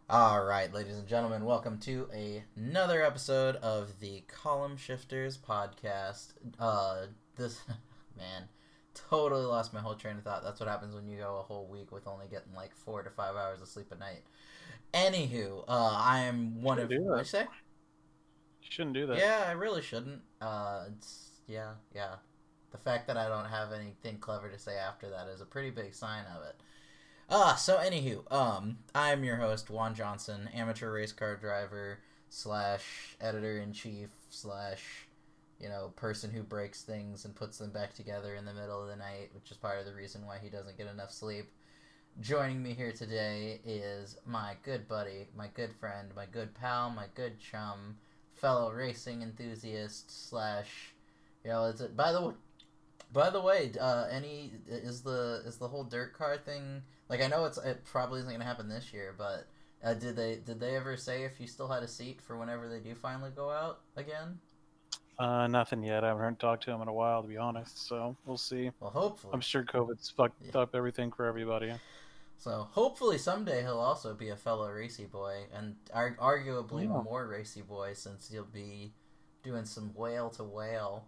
All right, ladies and gentlemen, welcome to another episode of the Column Shifters podcast. This man totally lost my whole train of thought. That's what happens when you go a whole week with only getting like 4 to 5 hours of sleep a night. Anywho, I am one Shouldn't of do what that. you say? You shouldn't do that. Yeah, I really shouldn't. Yeah. The fact that I don't have anything clever to say after that is a pretty big sign of it. So anywho, I'm your host, Juan Johnson, amateur race car driver slash editor in chief slash, person who breaks things and puts them back together in the middle of the night, which is part of the reason why he doesn't get enough sleep. Joining me here today is my good buddy, my good friend, my good pal, my good chum, fellow racing enthusiast slash, it's by the way, any is the whole dirt car thing, like, I know it probably isn't gonna happen this year, but did they ever say if you still had a seat for whenever they do finally go out again? Nothing yet. I haven't talked to him in a while, to be honest. So we'll see. Well, hopefully. I'm sure COVID's Yeah. fucked up everything for everybody. So hopefully someday he'll also be a fellow racy boy, and arguably Yeah. more racy boy since he'll be doing some whale to whale.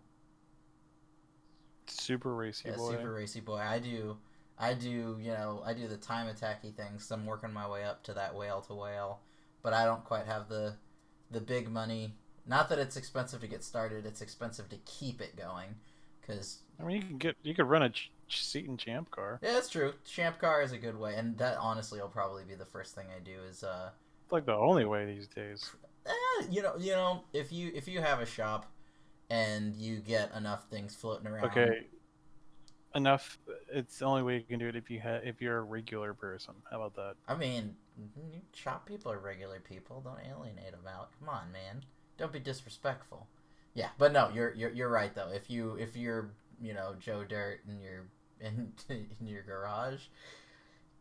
Super racy Yeah, boy. super racy boy. I do the time attacky things. So I'm working my way up to that whale to whale, but I don't quite have the big money. Not that it's expensive to get started; it's expensive to keep it going. Cause I mean, you could run a seat in champ car. yeah, that's true. Champ car is a good way, and that honestly will probably be the first thing I do. Is It's like the only way these days. if you have a shop and you get enough things floating around. Okay, enough. It's the only way you can do it if you're a regular person. How about that? I mean, shop people are regular people. Don't alienate them out. Come on, man. Don't be disrespectful. Yeah, but no, you're right though. If you're Joe Dirt in your in your garage,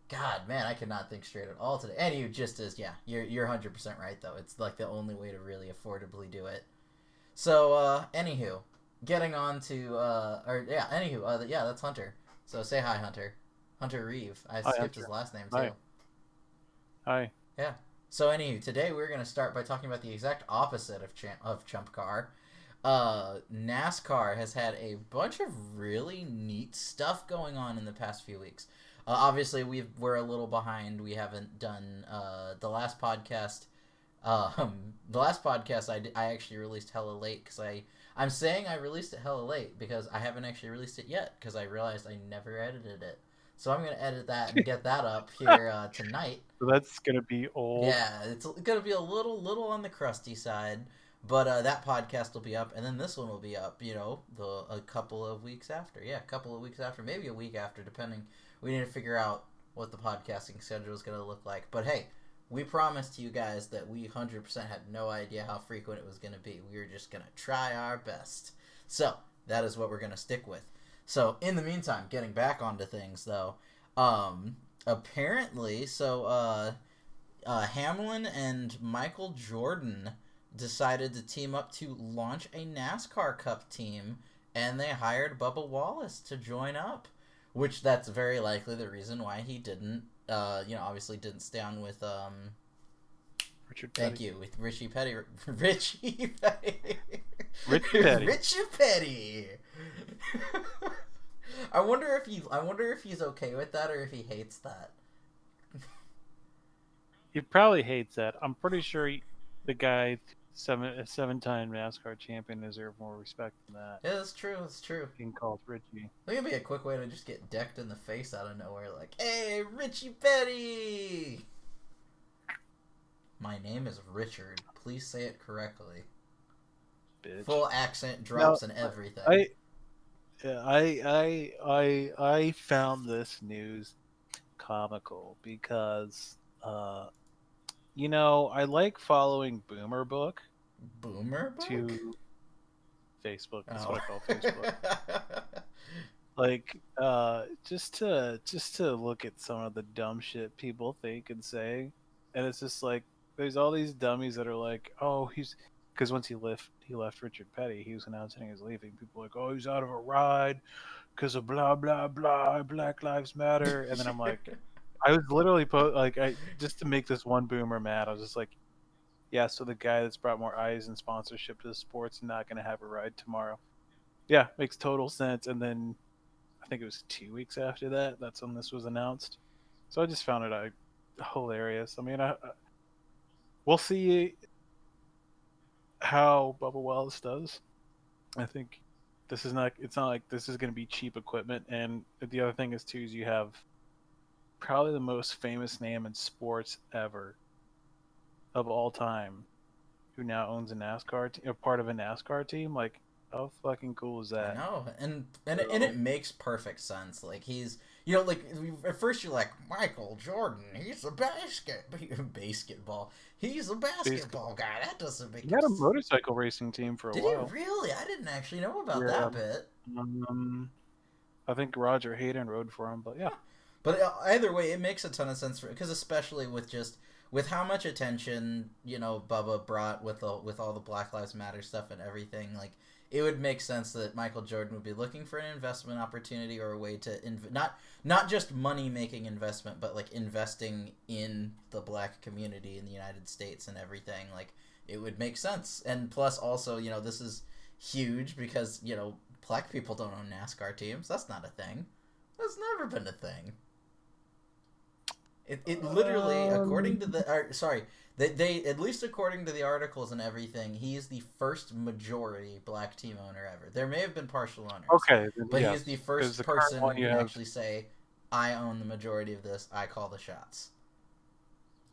God, man, I cannot think straight at all today. And you just as yeah, you're 100% right though. It's like the only way to really affordably do it. So anywho, getting on to yeah, that's Hunter. So say hi, Hunter. Hunter Reeve. I Hi, skipped his Hunter. last name too. Hi. Hi. Yeah. So anywho, today we're gonna start by talking about the exact opposite of Chump Car. NASCAR has had a bunch of really neat stuff going on in the past few weeks. Obviously, we're a little behind. We haven't done the last podcast. The last podcast I actually released hella late because I'm saying I released it hella late because I haven't actually released it yet because I realized I never edited it. So I'm gonna edit that and get that up here tonight. So that's gonna be old. Yeah, it's gonna be a little on the crusty side, but that podcast will be up, and then this one will be up. A couple of weeks after. Yeah, a couple of weeks after, maybe a week after, depending. We need to figure out what the podcasting schedule is gonna look like. But hey, we promised you guys that we 100% had no idea how frequent it was gonna be. We were just gonna try our best. So that is what we're gonna stick with. So in the meantime, getting back onto things though, apparently, Hamlin and Michael Jordan decided to team up to launch a NASCAR Cup team, and they hired Bubba Wallace to join up. Which that's very likely the reason why he didn't, obviously didn't stay on with, Richard thank Petty. you, with Richie Petty. Richie Petty. Richie Petty. Richie Petty. I wonder if he's okay with that or if he hates that. He probably hates that. I'm pretty sure the guy, seven-time NASCAR champion, deserves more respect than that. Yeah, that's true. That's true. Being called Richie. I think it'd be a quick way to just get decked in the face out of nowhere, like, "Hey, Richie Petty! My name is Richard. Please say it correctly." Bitch. Full accent drops No, and everything. I found this news comical because I like following Boomer Book Boomer book? to Facebook. That's Oh. what I call Facebook. Like just to look at some of the dumb shit people think and say, and it's just like there's all these dummies that are like, oh, he's because once he left Richard Petty, he was announcing he was leaving. People are like, oh, he's out of a ride because of blah blah blah, Black Lives Matter, and then I'm like, I was literally I just to make this one boomer mad. I was just like, yeah. So the guy that's brought more eyes and sponsorship to the sport's not going to have a ride tomorrow. Yeah, makes total sense. And then I think it was 2 weeks after that. That's when this was announced. So I just found it hilarious. I mean, we'll see how Bubba Wallace does. I think this is not. It's not like this is going to be cheap equipment. And the other thing is too is you have probably the most famous name in sports ever of all time, who now owns a NASCAR, part of a NASCAR team. Like, how fucking cool is I that? know, and it makes perfect sense. Like he's, like at first you're like Michael Jordan, he's a basketball, he's a basketball guy. That doesn't make He had a sense. motorcycle racing team for a Did he while. really? I didn't actually know about Yeah, that bit. I think Roger Hayden rode for him, but yeah. But either way, it makes a ton of sense because especially with how much attention Bubba brought with all the Black Lives Matter stuff and everything, like it would make sense that Michael Jordan would be looking for an investment opportunity or a way to not just money making investment, but like investing in the black community in the United States and everything. Like it would make sense, and plus also this is huge because black people don't own NASCAR teams. That's not a thing. That's never been a thing. It literally, according to they at least according to the articles and everything, he is the first majority black team owner ever. There may have been partial owners, Okay, but yes, he is the first the person one who can actually say, "I own the majority of this. I call the shots."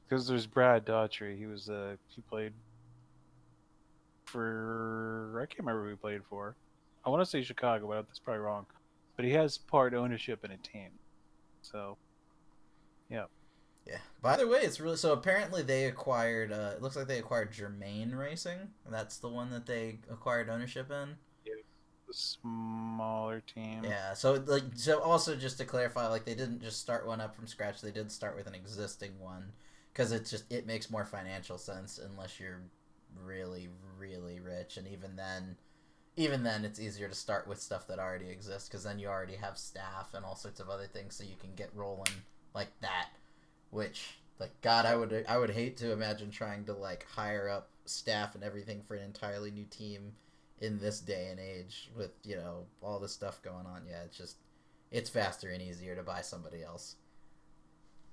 Because there's Brad Daughtry. He played for, I can't remember who he played for. I want to say Chicago, but that's probably wrong. But he has part ownership in a team, so yeah. Yeah. By the way, it's really so. Apparently, they acquired. It looks like they acquired Germain Racing. That's the one that they acquired ownership in. Yeah, the smaller team. Yeah. So also just to clarify, like they didn't just start one up from scratch. They did start with an existing one because it makes more financial sense unless you're really really rich, and even then it's easier to start with stuff that already exists because then you already have staff and all sorts of other things, so you can get rolling like that. Which, like, God, I would hate to imagine trying to like hire up staff and everything for an entirely new team in this day and age with all this stuff going on. Yeah, it's faster and easier to buy somebody else.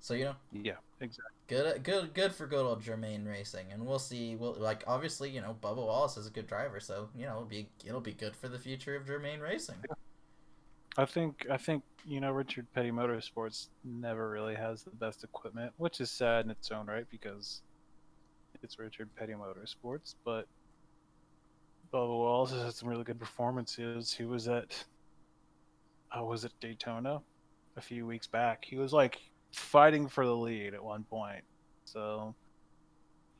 So yeah, exactly. Good for good old Germain Racing, and we'll see. Well, like obviously Bubba Wallace is a good driver, so it'll be good for the future of Germain Racing. Yeah. I think Richard Petty Motorsports never really has the best equipment, which is sad in its own right because it's Richard Petty Motorsports. But Bubba Wallace has had some really good performances. He was at Daytona a few weeks back. He was like fighting for the lead at one point. So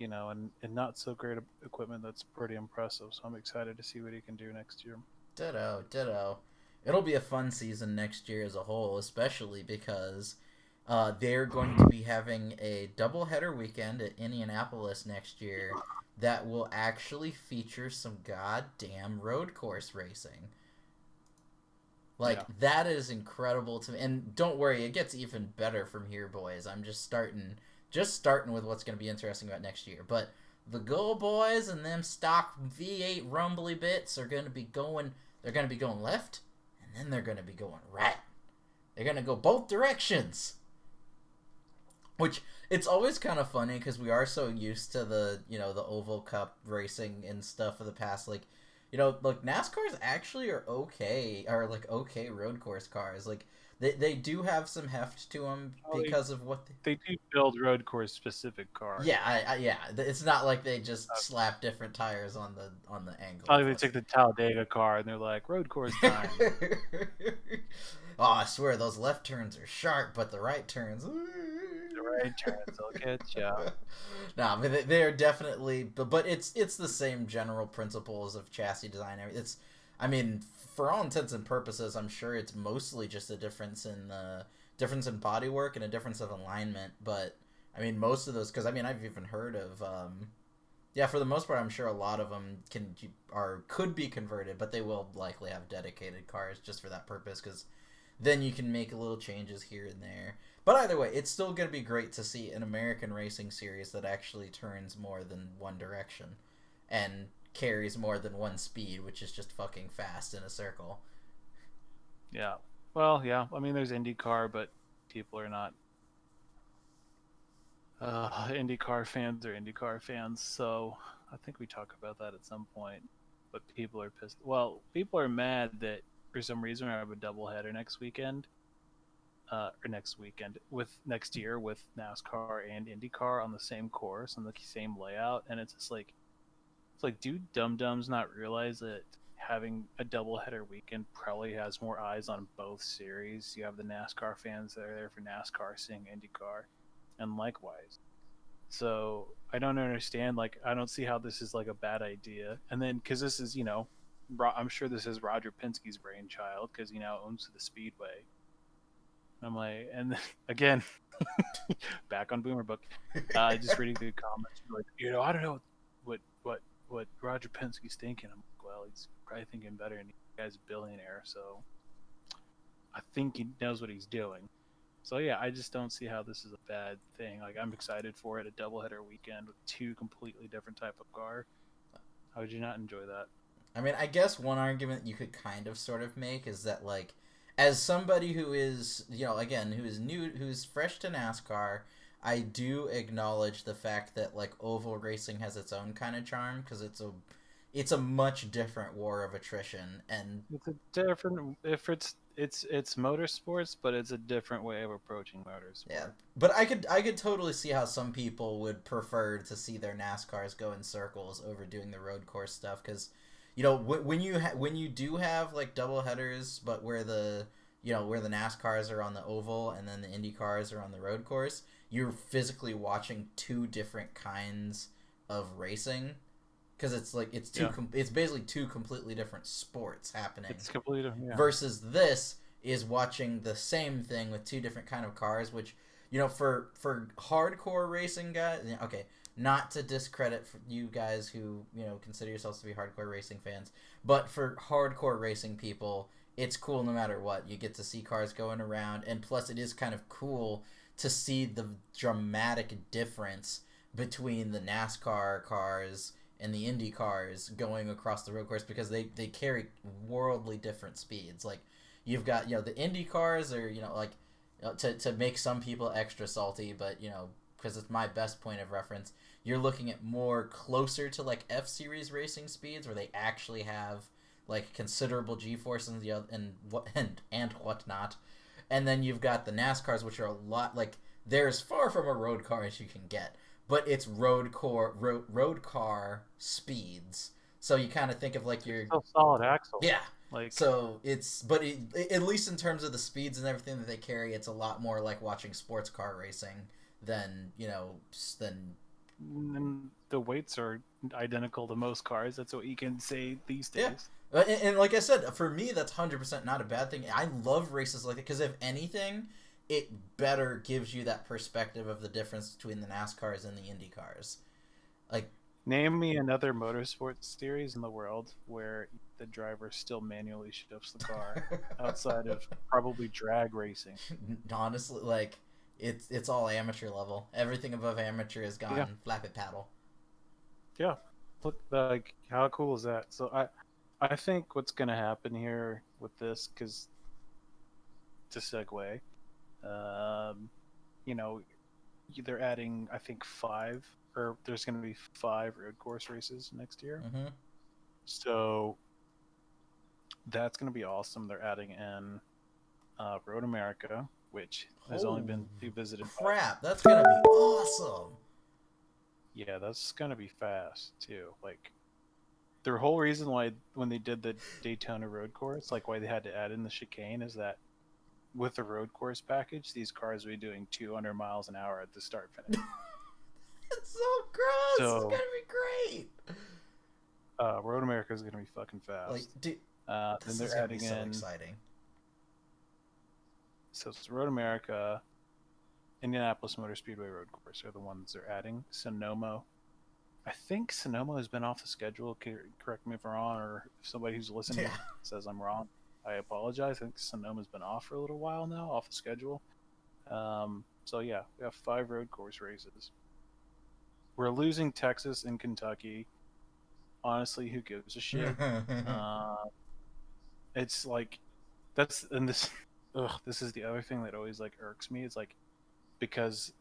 and not so great equipment that's pretty impressive. So I'm excited to see what he can do next year. Ditto. It'll be a fun season next year as a whole, especially because they're going to be having a doubleheader weekend at Indianapolis next year that will actually feature some goddamn road course racing. Like, that is incredible to me. And don't worry, it gets even better from here, boys. I'm just starting with what's going to be interesting about next year. But the Go Boys and them stock V8 rumbly bits are going to be going left, and then they're going to be going right. They're going to go both directions. Which, it's always kind of funny because we are so used to the Oval Cup racing and stuff for the past, like NASCARs actually are okay road course cars. Like, they do have some heft to them because of what they do build road course specific cars. Yeah, yeah. It's not like they just slap different tires on the angle. Oh, they take the Talladega car and they're like, road course time. Oh, I swear those left turns are sharp, but the right turns. The right turns, they'll get you. Nah, but they are definitely. But it's the same general principles of chassis design. I mean, for all intents and purposes, I'm sure it's mostly just a difference in bodywork and a difference of alignment. But I mean, most of those, because I mean, I've even heard of, for the most part, I'm sure a lot of them could be converted, but they will likely have dedicated cars just for that purpose, because then you can make little changes here and there. But either way, it's still going to be great to see an American racing series that actually turns more than one direction and carries more than one speed, which is just fucking fast in a circle. Yeah. Well, yeah. I mean, there's IndyCar, but people are not IndyCar fans are IndyCar fans. So I think we talk about that at some point. But people are pissed. Well, people are mad that for some reason I have a doubleheader next weekend. Or next year with NASCAR and IndyCar on the same course on the same layout, and it's like, do dum dums not realize that having a doubleheader weekend probably has more eyes on both series? You have the NASCAR fans that are there for NASCAR seeing IndyCar, and likewise. So I don't understand. Like, I don't see how this is like a bad idea. And then because this is, I'm sure this is Roger Penske's brainchild because he now owns the Speedway. I'm like, and again, back on Boomer Book, just reading through the comments, like, I don't know what Roger Penske's thinking. I'm like, well, he's probably thinking better, and the guy's a billionaire, so I think he knows what he's doing. So yeah, I just don't see how this is a bad thing. Like, I'm excited for it, a doubleheader weekend with two completely different type of car. How would you not enjoy that? I mean, I guess one argument you could kind of sort of make is that, like, as somebody who is, again, who is new, who's fresh to NASCAR, I do acknowledge the fact that, like, oval racing has its own kind of charm because it's a much different war of attrition, and It's a different if it's motorsports, but it's a different way of approaching motorsport. yeah. But I could totally see how some people would prefer to see their NASCARs go in circles over doing the road course stuff because when you do have like double headers, but where the NASCARs are on the oval and then the Indy cars are on the road course, you're physically watching two different kinds of racing because it's like it's it's basically two completely different sports happening. It's completely different. Yeah. Versus this is watching the same thing with two different kind of cars, which for hardcore racing guys, okay, not to discredit for you guys who consider yourselves to be hardcore racing fans, but for hardcore racing people, it's cool no matter what. You get to see cars going around, and plus it is kind of cool to see the dramatic difference between the NASCAR cars and the Indy cars going across the road course because they carry worldly different speeds. Like, you've got the Indy cars are to make some people extra salty, but because it's my best point of reference, you're looking at more closer to like F-Series racing speeds where they actually have like considerable G-force and whatnot. And then you've got the NASCARs, which are a lot like they're as far from a road car as you can get, but it's road car speeds. So you kind of think of like your solid axle. Yeah. Like, so at least in terms of the speeds and everything that they carry, it's a lot more like watching sports car racing than And the weights are identical to most cars. That's what you can say these days. Yeah. And like I said, for me, that's 100% not a bad thing. I love races like that because if anything, it better gives you that perspective of the difference between the NASCARs and the Indy cars. Like, name me another motorsports series in the world where the driver still manually shifts the car outside of probably drag racing. Honestly, like, it's all amateur level. Everything above amateur is gone flappy paddle. Yeah. Look, like, how cool is that? So I think what's going to happen here with this, because to segue, they're adding, I think, there's going to be 5 road course races next year. Mm-hmm. So that's going to be awesome. They're adding in Road America, which has only been visited. Crap, that's going to be awesome. Yeah, that's going to be fast, too. Like, their whole reason why, when they did the Daytona road course, like why they had to add in the chicane is that with the road course package, these cars will be doing 200 miles an hour at the start finish. It's so gross. It's going to be great. Road America is going to be fucking fast. Like, dude, then they're adding so exciting. So it's Road America, Indianapolis Motor Speedway road course are the ones they're adding. Sonoma. I think Sonoma has been off the schedule. Correct me if I'm wrong, or if somebody who's listening says I'm wrong, I apologize. I think Sonoma's been off for a little while now, off the schedule. So yeah, we have 5 road course races. We're losing Texas and Kentucky. Honestly, who gives a shit? Uh, it's like that's and this. Ugh, this is the other thing that always like irks me. It's like because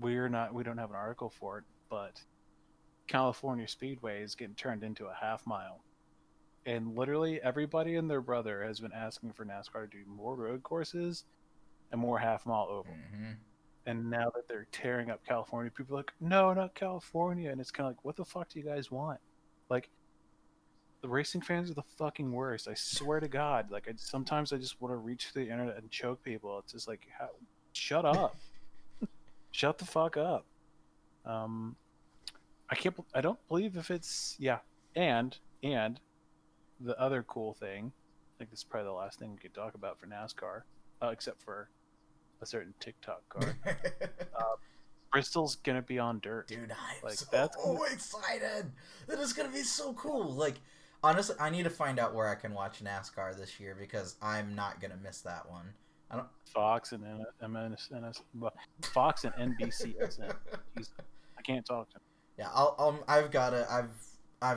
we don't have an article for it, but California Speedway is getting turned into a half mile. And literally everybody and their brother has been asking for NASCAR to do more road courses and more half mile oval. Mm-hmm. And now that they're tearing up California, people are like, no, not California. And it's kind of like, what the fuck do you guys want? Like, the racing fans are the fucking worst. I swear to God. Like, sometimes I just want to reach through the internet and choke people. It's just like, shut up. Shut the fuck up. Um, I don't believe if it's, yeah. And the other cool thing, I think this is probably the last thing we could talk about for NASCAR, except for a certain TikTok car. Bristol's gonna be on dirt. Dude, I'm like so that's gonna... excited. That is gonna be so cool. Like, honestly, I need to find out where I can watch NASCAR this year because I'm not gonna miss that one. I don't. Fox and Fox and NBCSN. I can't talk to him. Yeah, I've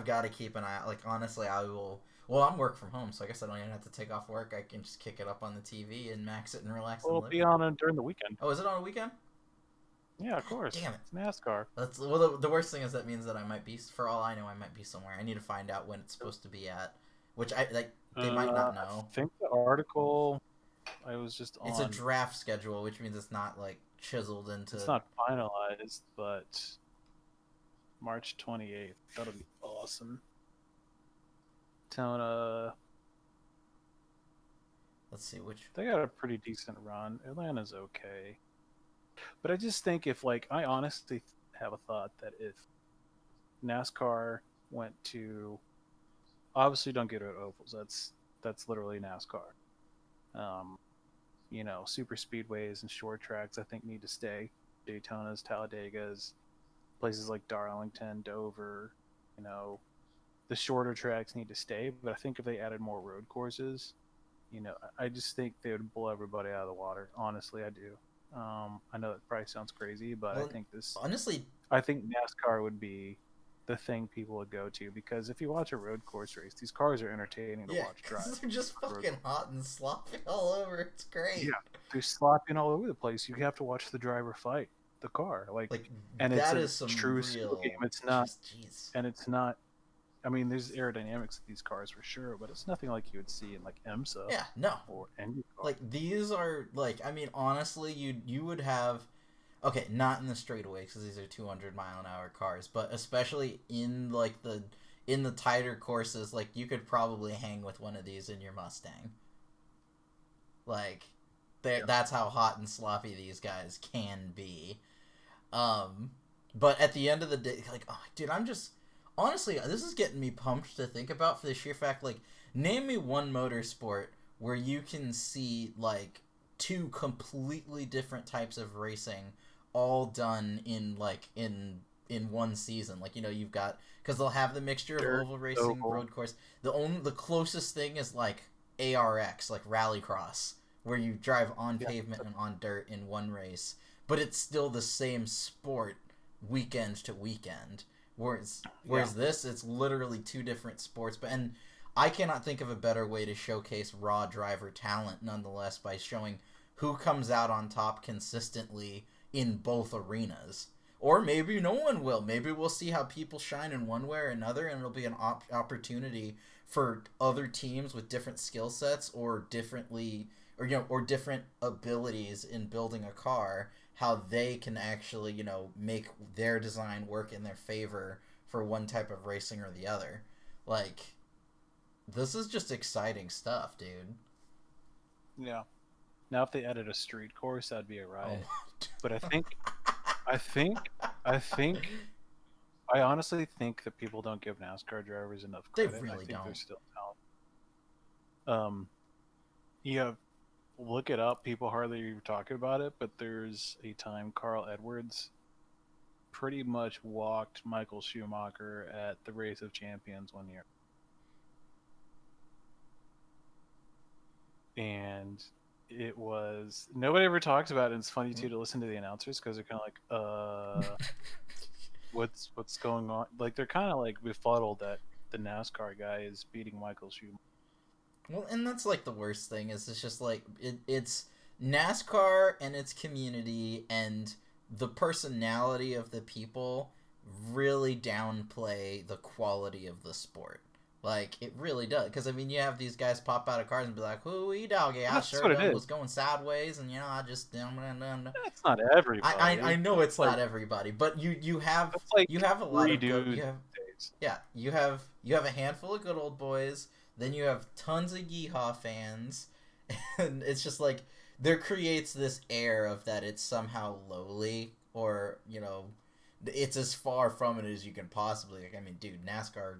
gotta keep an eye out. Like, honestly, I will. Well, I'm work from home, so I guess I don't even have to take off work. I can just kick it up on the TV and max it and relax. Well, it'll be on during the weekend. Oh, is it on a weekend? Yeah, of course. Damn it. It's NASCAR. Well, the worst thing is that means that I might be, for all I know, I might be somewhere. I need to find out when it's supposed to be at, which they might not know. I think the article I was just on. It's a draft schedule, which means it's not like chiseled into. It's not finalized, but March 28th. That'll be awesome. Let's see which. They got a pretty decent run. Atlanta's okay. But I just think I honestly have a thought that if NASCAR went to, obviously don't get rid of ovals. That's literally NASCAR. Super speedways and short tracks I think need to stay. Daytonas, Talladegas, places like Darlington, Dover, the shorter tracks need to stay. But I think if they added more road courses, I just think they would blow everybody out of the water. Honestly, I do. I know that probably sounds crazy, but I think I think NASCAR would be the thing people would go to because if you watch a road course race, these cars are entertaining to watch drive. They're just fucking hot and sloppy all over. It's great. Yeah, they're slopping all over the place. You have to watch the driver fight the car, and it's a true skill game. It's not, and it's not. I mean, there's aerodynamics of these cars for sure, but it's nothing like you would see in IMSA. Yeah, no. Or IndyCar. Like these are I mean, honestly, you would have, okay, not in the straightaway because these are 200-mile-an-hour cars, but especially in the tighter courses, you could probably hang with one of these in your Mustang. That's how hot and sloppy these guys can be. But at the end of the day, oh, dude, I'm just. Honestly, this is getting me pumped to think about for the sheer fact, name me one motorsport where you can see, two completely different types of racing all done in one season. You've got, because they'll have the mixture of oval racing, road course. The closest thing is, ARX, Rallycross, where you drive on pavement and on dirt in one race. But it's still the same sport weekend to weekend. Whereas this, it's literally two different sports. And I cannot think of a better way to showcase raw driver talent, nonetheless, by showing who comes out on top consistently in both arenas. Or maybe no one will. Maybe we'll see how people shine in one way or another, and it'll be an opportunity for other teams with different skill sets or different abilities in building a car, how they can actually, make their design work in their favor for one type of racing or the other. This is just exciting stuff, dude. Yeah. Now, if they added a street course, that'd be a riot. Oh. But I honestly think that people don't give NASCAR drivers enough credit. They really don't. They're still talented. Look it up. People hardly talk about it, but there's a time Carl Edwards pretty much walked Michael Schumacher at the Race of Champions one year. And it was nobody ever talks about it. And it's funny too to listen to the announcers because they're kind of like, what's going on? Like they're kind of like befuddled that the NASCAR guy is beating Michael Schumacher. Well, and that's like the worst thing is it's just like it's NASCAR and its community and the personality of the people really downplay the quality of the sport. Like it really does, because I mean, you have these guys pop out of cars and be like, "Hoo-wee doggy, I That's sure what it done is. was going sideways, and I just That's not everybody. I know it's like, not everybody, but you have that's like you have a lot three of good dudes days. yeah, you have a handful of good old boys, then you have tons of yeehaw fans, and it's just like there creates this air of that it's somehow lowly, or it's as far from it as you can possibly. Like, I mean, dude, NASCAR,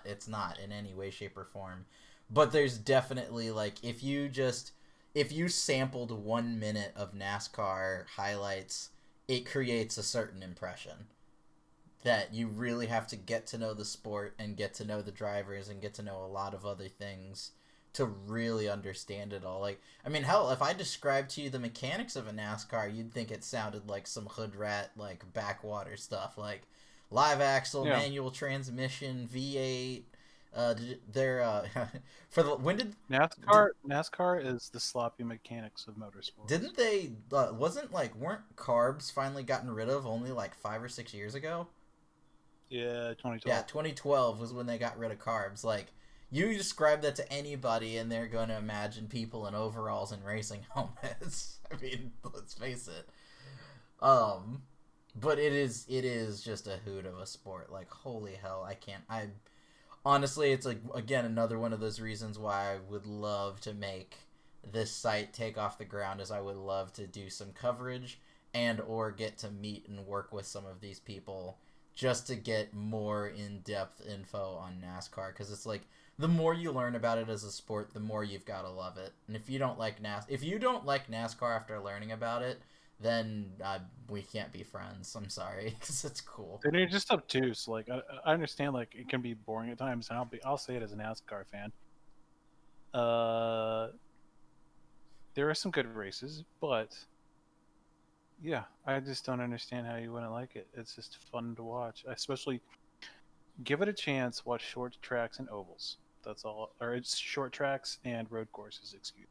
it's not in any way, shape, or form. But there's definitely like if you sampled 1 minute of NASCAR highlights, it creates a certain impression that you really have to get to know the sport and get to know the drivers and get to know a lot of other things to really understand it all. Like, I mean, hell, if I described to you the mechanics of a NASCAR, you'd think it sounded like some hood rat, like backwater stuff, like live axle, manual transmission, V8. For the when did NASCAR is the sloppy mechanics of motorsports. Didn't they? Weren't carbs finally gotten rid of only like 5 or 6 years ago? Yeah, 2012. Yeah, 2012 was when they got rid of carbs. Like, you describe that to anybody, and they're going to imagine people in overalls and racing helmets. I mean, let's face it. But it is just a hoot of a sport. Like, holy hell, I honestly, it's like, again, another one of those reasons why I would love to make this site take off the ground, is I would love to do some coverage and or get to meet and work with some of these people just to get more in-depth info on NASCAR, because it's like the more you learn about it as a sport, the more you've got to love it. And if you don't like NASCAR after learning about it, then we can't be friends. I'm sorry, because it's cool. And you're just obtuse. Like I understand, like it can be boring at times, and I'll say it as a NASCAR fan. There are some good races, but yeah, I just don't understand how you wouldn't like it. It's just fun to watch. Especially, give it a chance. Watch short tracks and ovals. That's all. Or it's short tracks and road courses. Excuse.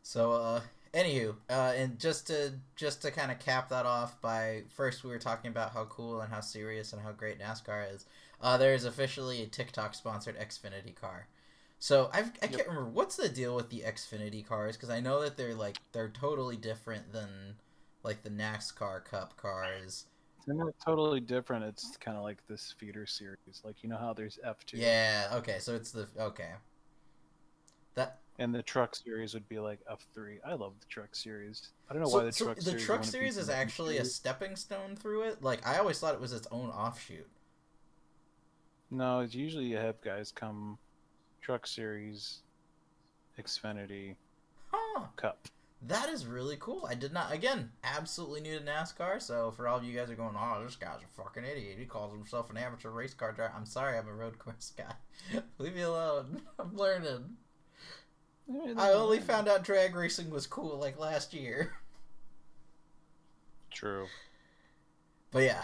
So, anywho, and just to kind of cap that off, first we were talking about how cool and how serious and how great NASCAR is. There is officially a TikTok sponsored Xfinity car. So I can't remember what's the deal with the Xfinity cars, because I know that they're totally different than like the NASCAR Cup cars. They're not totally different. It's kind of like this feeder series, like how there's F2. Yeah. Okay. So it's that. And the truck series would be like F3. I love the truck series. I don't know why the truck series. The truck series is actually a stepping stone through it. Like, I always thought it was its own offshoot. No, it's usually you have guys come. Truck Series, Xfinity, Cup. That is really cool. I did not, again, absolutely new to NASCAR, so for all of you guys who are going, oh, this guy's a fucking idiot. He calls himself an amateur race car driver. I'm sorry, I'm a road course guy. Leave me alone. I'm learning. I only found out drag racing was cool, like, last year. True. But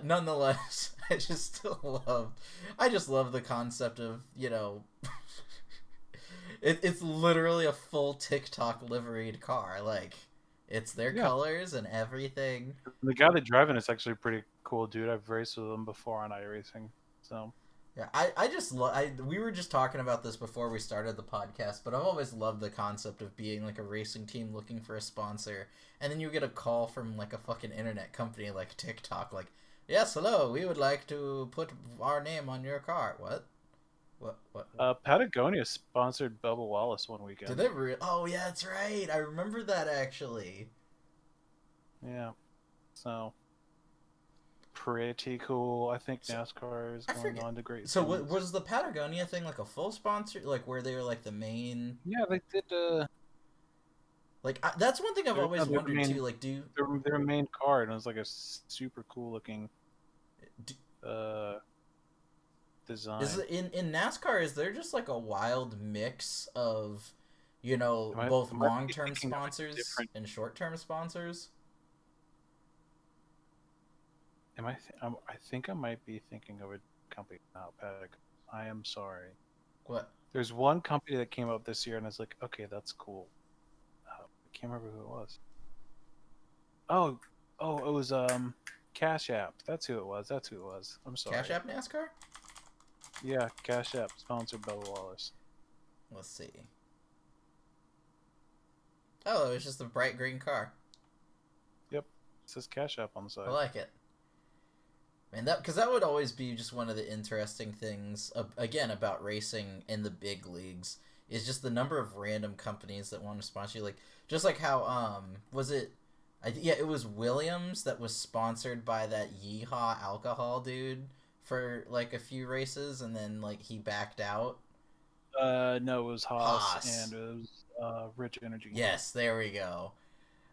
nonetheless, I just love the concept of, it's literally a full TikTok liveried car. Like, it's their colors and everything. The guy that's driving is actually a pretty cool dude. I've raced with him before on iRacing, so. Yeah, we were just talking about this before we started the podcast, but I've always loved the concept of being like a racing team looking for a sponsor, and then you get a call from like a fucking internet company like TikTok, like, yes, hello, we would like to put our name on your car. What? Patagonia sponsored Bubba Wallace one weekend. Did they Oh, yeah, that's right. I remember that, actually. Yeah. So, pretty cool. I think NASCAR is going on to great So, was the Patagonia thing like a full sponsor? Like, where they were like the main... Yeah, they did... that's one thing I've always wondered, too. Like, their main car, and it was like a super cool looking... design. Is it in NASCAR? Is there just like a wild mix of, both Am I long-term thinking of a sponsors and short-term sponsors? I think I might be thinking of a company now, Patrick. I am sorry. What? There's one company that came up this year, and I was like, okay, that's cool. I can't remember who it was. Oh, it was Cash App. That's who it was. I'm sorry. Cash App NASCAR? Yeah, Cash App sponsored Bella Wallace. Let's see. Oh, it was just a bright green car. Yep, it says Cash App on the side. I like it. Man, because that would always be just one of the interesting things, again, about racing in the big leagues, is just the number of random companies that want to sponsor you. Like, just like how, was it, it was Williams that was sponsored by that Yeehaw alcohol dude for, like, a few races, and then, like, he backed out. No, it was Haas. And it was Rich Energy. Yes, there we go.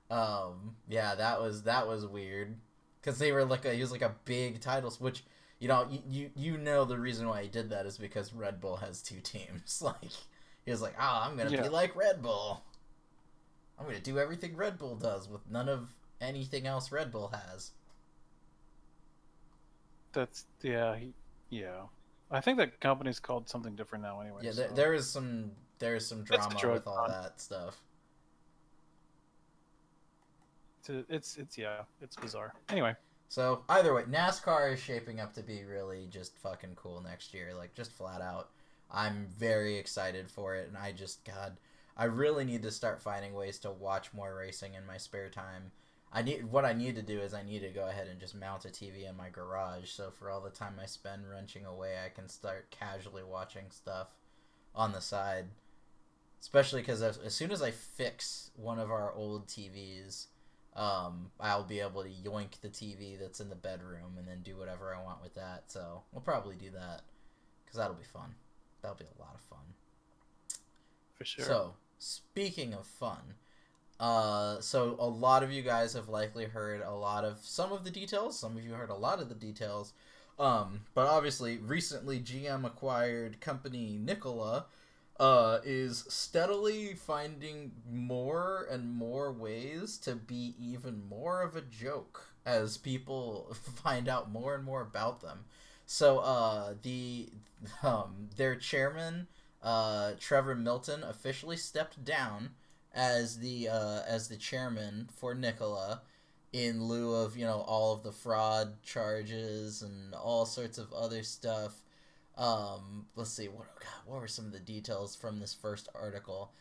Yeah, that was weird. Because they were he was like a big title, which, you know the reason why he did that is because Red Bull has two teams. Like, he was like, I'm going to be like Red Bull. I'm going to do everything Red Bull does with none of anything else Red Bull has. Yeah. I think that company's called something different now anyway. Yeah, there is some drama with all that stuff. It's bizarre. Anyway. So, either way, NASCAR is shaping up to be really just fucking cool next year. Like, just flat out. I'm very excited for it, and I really need to start finding ways to watch more racing in my spare time. What I need to do is I need to go ahead and just mount a TV in my garage, so for all the time I spend wrenching away, I can start casually watching stuff on the side. Especially because as soon as I fix one of our old TVs, I'll be able to yoink the TV that's in the bedroom and then do whatever I want with that. So we'll probably do that because that'll be fun. That'll be a lot of fun. For sure. So speaking of fun, so a lot of you guys have likely heard some of the details. Some of you heard a lot of the details. But obviously recently GM acquired company Nikola, is steadily finding more and more ways to be even more of a joke as people find out more and more about them. So their chairman, Trevor Milton, officially stepped down as the chairman for Nikola in lieu of all of the fraud charges and all sorts of other stuff. Let's see, what were some of the details from this first article?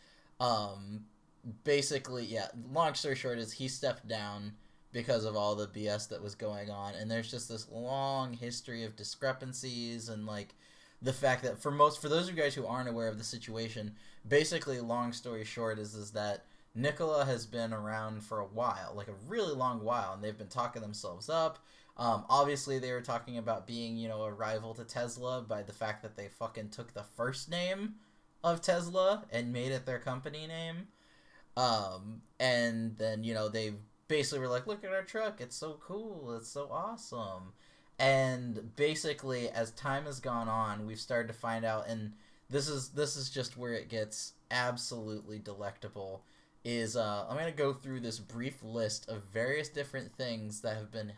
Basically, yeah, long story short is he stepped down because of all the BS that was going on, and there's just this long history of discrepancies and like the fact that for those of you guys who aren't aware of the situation, basically long story short is that Nikola has been around for a while, like a really long while, and they've been talking themselves up. Obviously, they were talking about being, a rival to Tesla by the fact that they fucking took the first name of Tesla and made it their company name. And then, they basically were like, look at our truck. It's so cool. It's so awesome. And basically, as time has gone on, we've started to find out, and this is just where it gets absolutely delectable, is I'm going to go through this brief list of various different things that have been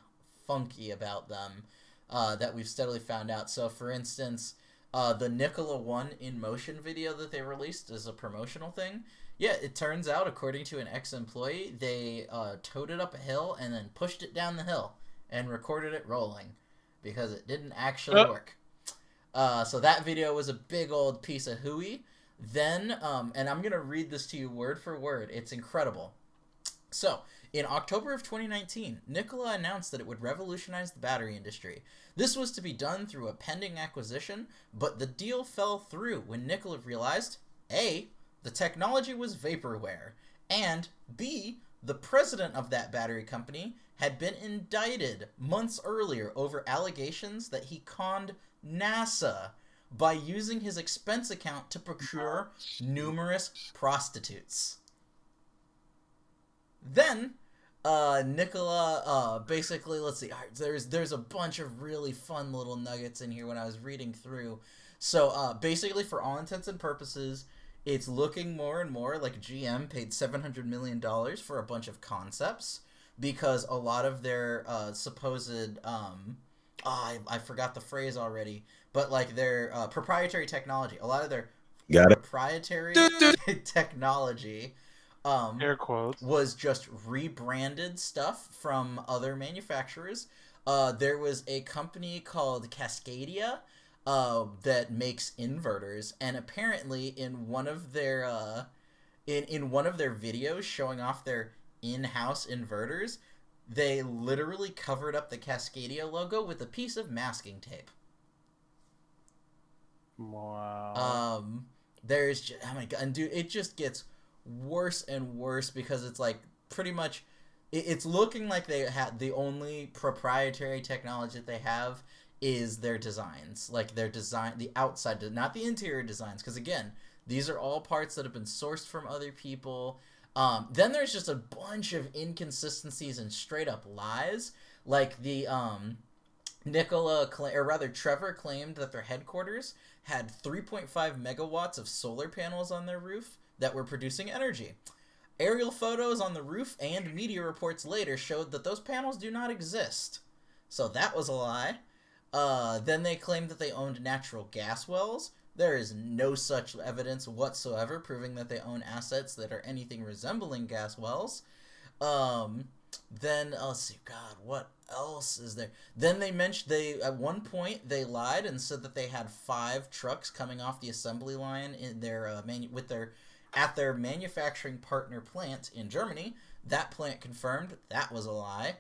funky about them that we've steadily found out. So for instance, the Nikola 1 in motion video that they released is a promotional thing. Yeah, it turns out, according to an ex-employee, they towed it up a hill and then pushed it down the hill and recorded it rolling because it didn't actually work. So that video was a big old piece of hooey. Then, and I'm going to read this to you word for word. It's incredible. So, in October of 2019, Nikola announced that it would revolutionize the battery industry. This was to be done through a pending acquisition, but the deal fell through when Nikola realized, A, the technology was vaporware, and B, the president of that battery company had been indicted months earlier over allegations that he conned NASA by using his expense account to procure numerous prostitutes. Then, Nikola, basically, let's see. There's a bunch of really fun little nuggets in here when I was reading through. So, basically, for all intents and purposes, it's looking more and more like GM paid $700 million for a bunch of concepts because a lot of their supposed I forgot the phrase already, but like their proprietary technology, a lot of their Got it. proprietary technology Air quotes. was just rebranded stuff from other manufacturers. There was a company called Cascadia that makes inverters, and apparently in one of their in one of their videos showing off their in-house inverters, they literally covered up the Cascadia logo with a piece of masking tape. Wow. There's just, oh my god, and dude, it just gets worse and worse because it's like pretty much it's looking like they had the only proprietary technology that they have is their designs, like their design, the outside, not the interior designs, because again, these are all parts that have been sourced from other people. Then there's just a bunch of inconsistencies and straight up lies, like the Nikola, or rather Trevor claimed that their headquarters had 3.5 megawatts of solar panels on their roof that were producing energy. Aerial photos on the roof and media reports later showed that those panels do not exist. So that was a lie. Then they claimed that they owned natural gas wells. There is no such evidence whatsoever proving that they own assets that are anything resembling gas wells. Then let's see, God, what else is there? Then they mentioned at one point they lied and said that they had 5 trucks coming off the assembly line in their at their manufacturing partner plant in Germany. That plant confirmed that was a lie.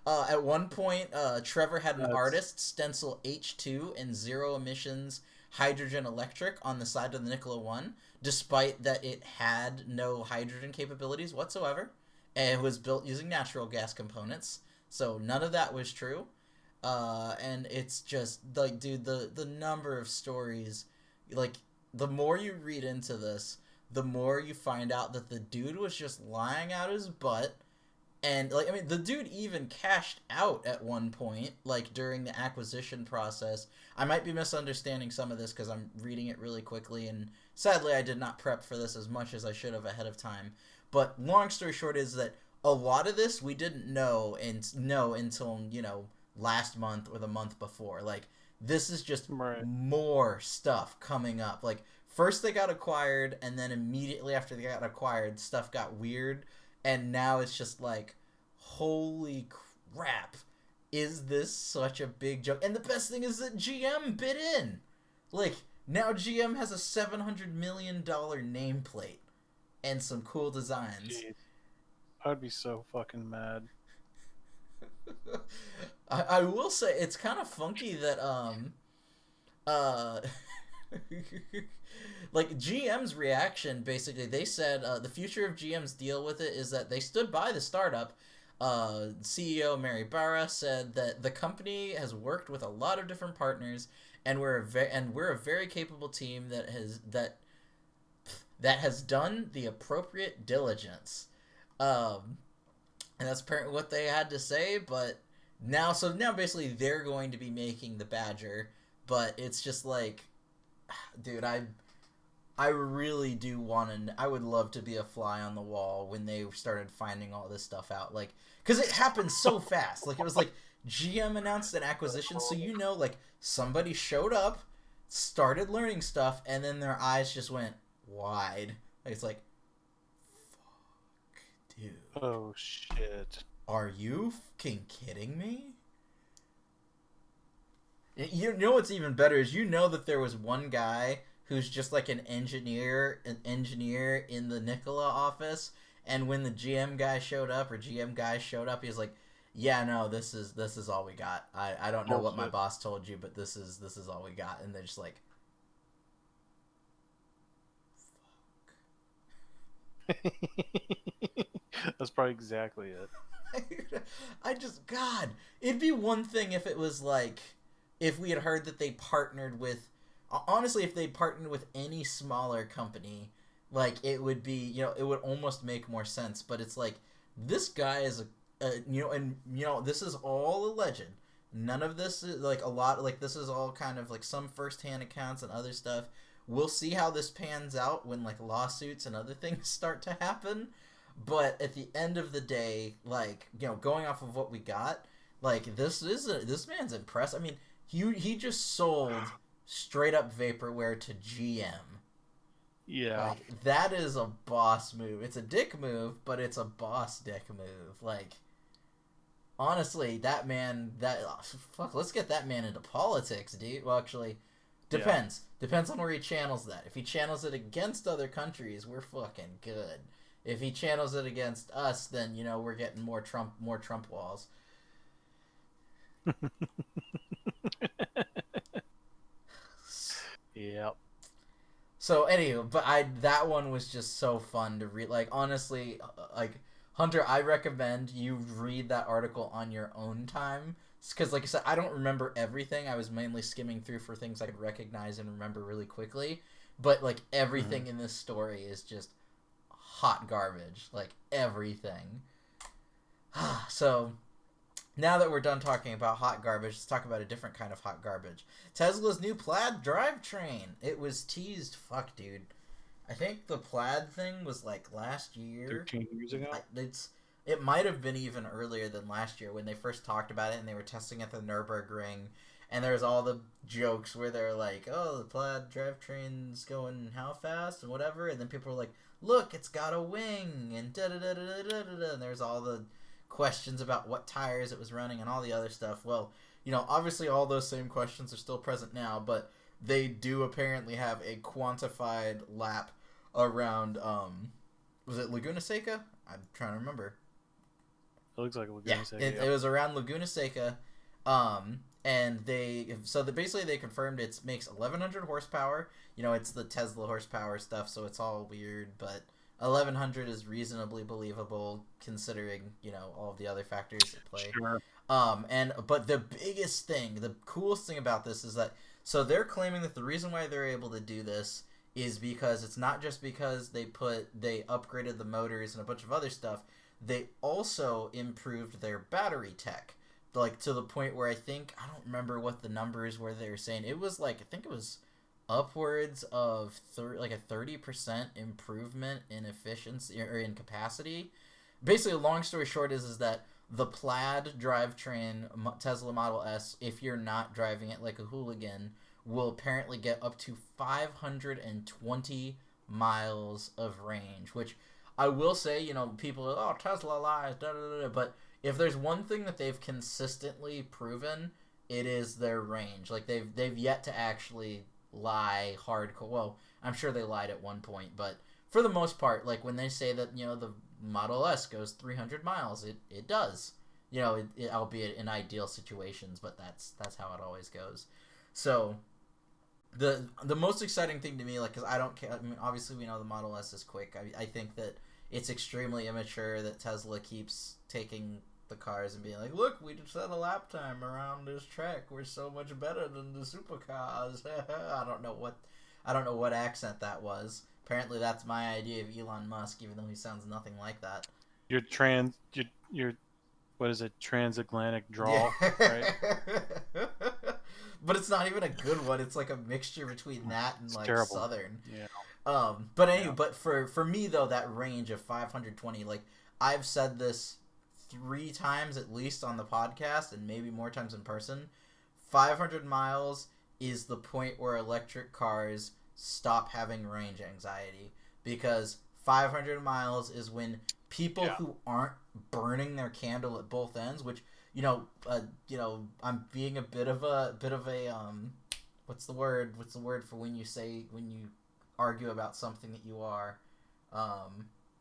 At one point, Trevor had an artist stencil H2 and zero emissions hydrogen electric on the side of the Nikola 1, despite that it had no hydrogen capabilities whatsoever. And it was built using natural gas components, so none of that was true. And it's just like, dude, the number of stories, like, the more you read into this, the more you find out that the dude was just lying out his butt. And, like, I mean, the dude even cashed out at one point, like, during the acquisition process. I might be misunderstanding some of this because I'm reading it really quickly, and sadly I did not prep for this as much as I should have ahead of time. But long story short is that a lot of this we didn't know until, you know, last month or the month before. Like, this is just more stuff coming up. Like, first they got acquired, and then immediately after they got acquired, stuff got weird. And now it's just like, holy crap, is this such a big joke? And the best thing is that GM bid in. Like, now GM has a $700 million nameplate and some cool designs. Jeez. I'd be so fucking mad. I will say, it's kind of funky that, like, GM's reaction, basically, they said the future of GM's deal with it is that they stood by the startup. CEO Mary Barra said that the company has worked with a lot of different partners, and we're a very capable team that has done the appropriate diligence. And that's apparently what they had to say. But now basically they're going to be making the Badger, but it's just like, dude, I really do want to. I would love to be a fly on the wall when they started finding all this stuff out, like, because it happened so fast. Like, it was like GM announced an acquisition, so you know, like, somebody showed up, started learning stuff, and then their eyes just went wide. Like, it's like, fuck, dude. Oh shit. Are you fucking kidding me? You know what's even better is, you know, that there was one guy who's just like an engineer in the Nikola office, and when the GM guy showed up, he was like, yeah, no, this is all we got. I don't know what my boss told you, but this is all we got. And they're just like, fuck. That's probably exactly it. God, it'd be one thing if it was like, if we had heard that they partnered with, honestly, if they partnered with any smaller company, Like, it would be, it would almost make more sense, but it's like, this guy is this is all a legend. None of this is, like, a lot, like, this is all kind of, like, some first-hand accounts and other stuff. We'll see how this pans out when, like, lawsuits and other things start to happen, but at the end of the day, like, going off of what we got, like, this man's impressive. I mean, he just sold straight-up vaporware to GM. Yeah. Like, that is a boss move. It's a dick move, but it's a boss dick move. Like, honestly, that man, let's get that man into politics, dude. Well, actually, depends. Yeah. Depends on where he channels that. If he channels it against other countries, we're fucking good. If he channels it against us, then, we're getting more Trump walls. Yep. So, anywho, but that one was just so fun to read. Like, honestly, like, Hunter, I recommend you read that article on your own time. Because, like I said, I don't remember everything. I was mainly skimming through for things I could recognize and remember really quickly. But, like, everything in this story is just hot garbage. Like, everything. So, now that we're done talking about hot garbage, let's talk about a different kind of hot garbage. Tesla's new Plaid drivetrain. It was teased. Fuck, dude. I think the Plaid thing was, like, last year. 13 years ago? It might have been even earlier than last year when they first talked about it and they were testing at the Nürburgring. And there was all the jokes where they're like, oh, the Plaid drivetrain's going how fast and whatever. And then people were like, look, it's got a wing and da-da-da-da-da-da-da. And there's all the questions about what tires it was running and all the other stuff. Well, obviously all those same questions are still present now, but they do apparently have a quantified lap around, was it Laguna Seca? I'm trying to remember. It looks like Laguna Seca. It was around Laguna Seca, and basically they confirmed it makes 1,100 horsepower. It's the Tesla horsepower stuff, so it's all weird, but 1,100 is reasonably believable considering, all of the other factors at play. Sure. But the biggest thing, the coolest thing about this is that, so they're claiming that the reason why they're able to do this is because it's not just because they upgraded the motors and a bunch of other stuff. They also improved their battery tech, like, to the point where I don't remember what the numbers were they were saying. It was like, I think it was upwards of a 30% improvement in efficiency or in capacity. Basically, long story short is that the Plaid drivetrain Tesla Model S, if you're not driving it like a hooligan, will apparently get up to 520 miles of range, which I will say, people are, oh, Tesla lies, da da da, but if there's one thing that they've consistently proven, it is their range. Like, they've yet to actually lie hardcore. Well, I'm sure they lied at one point, but for the most part, like, when they say that, the Model S goes 300 miles, it does. Albeit in ideal situations, but that's how it always goes. So, the most exciting thing to me, like, because I don't care, I mean, obviously we know the Model S is quick. I think that it's extremely immature that Tesla keeps taking the cars and being like, look, we just set a lap time around this track. We're so much better than the supercars. I don't know what accent that was. Apparently that's my idea of Elon Musk, even though he sounds nothing like that. Your what is it, transatlantic drawl, right? But it's not even a good one. It's like a mixture between that and, like, terrible. Southern. Yeah. But anyway, but for me though, that range of 520, like, I've said this 3 times at least on the podcast and maybe more times in person. 500 miles is the point where electric cars stop having range anxiety, because 500 miles is when people who aren't burning their candle at both ends, which I'm being a bit of a what's the word for when you argue about something that you are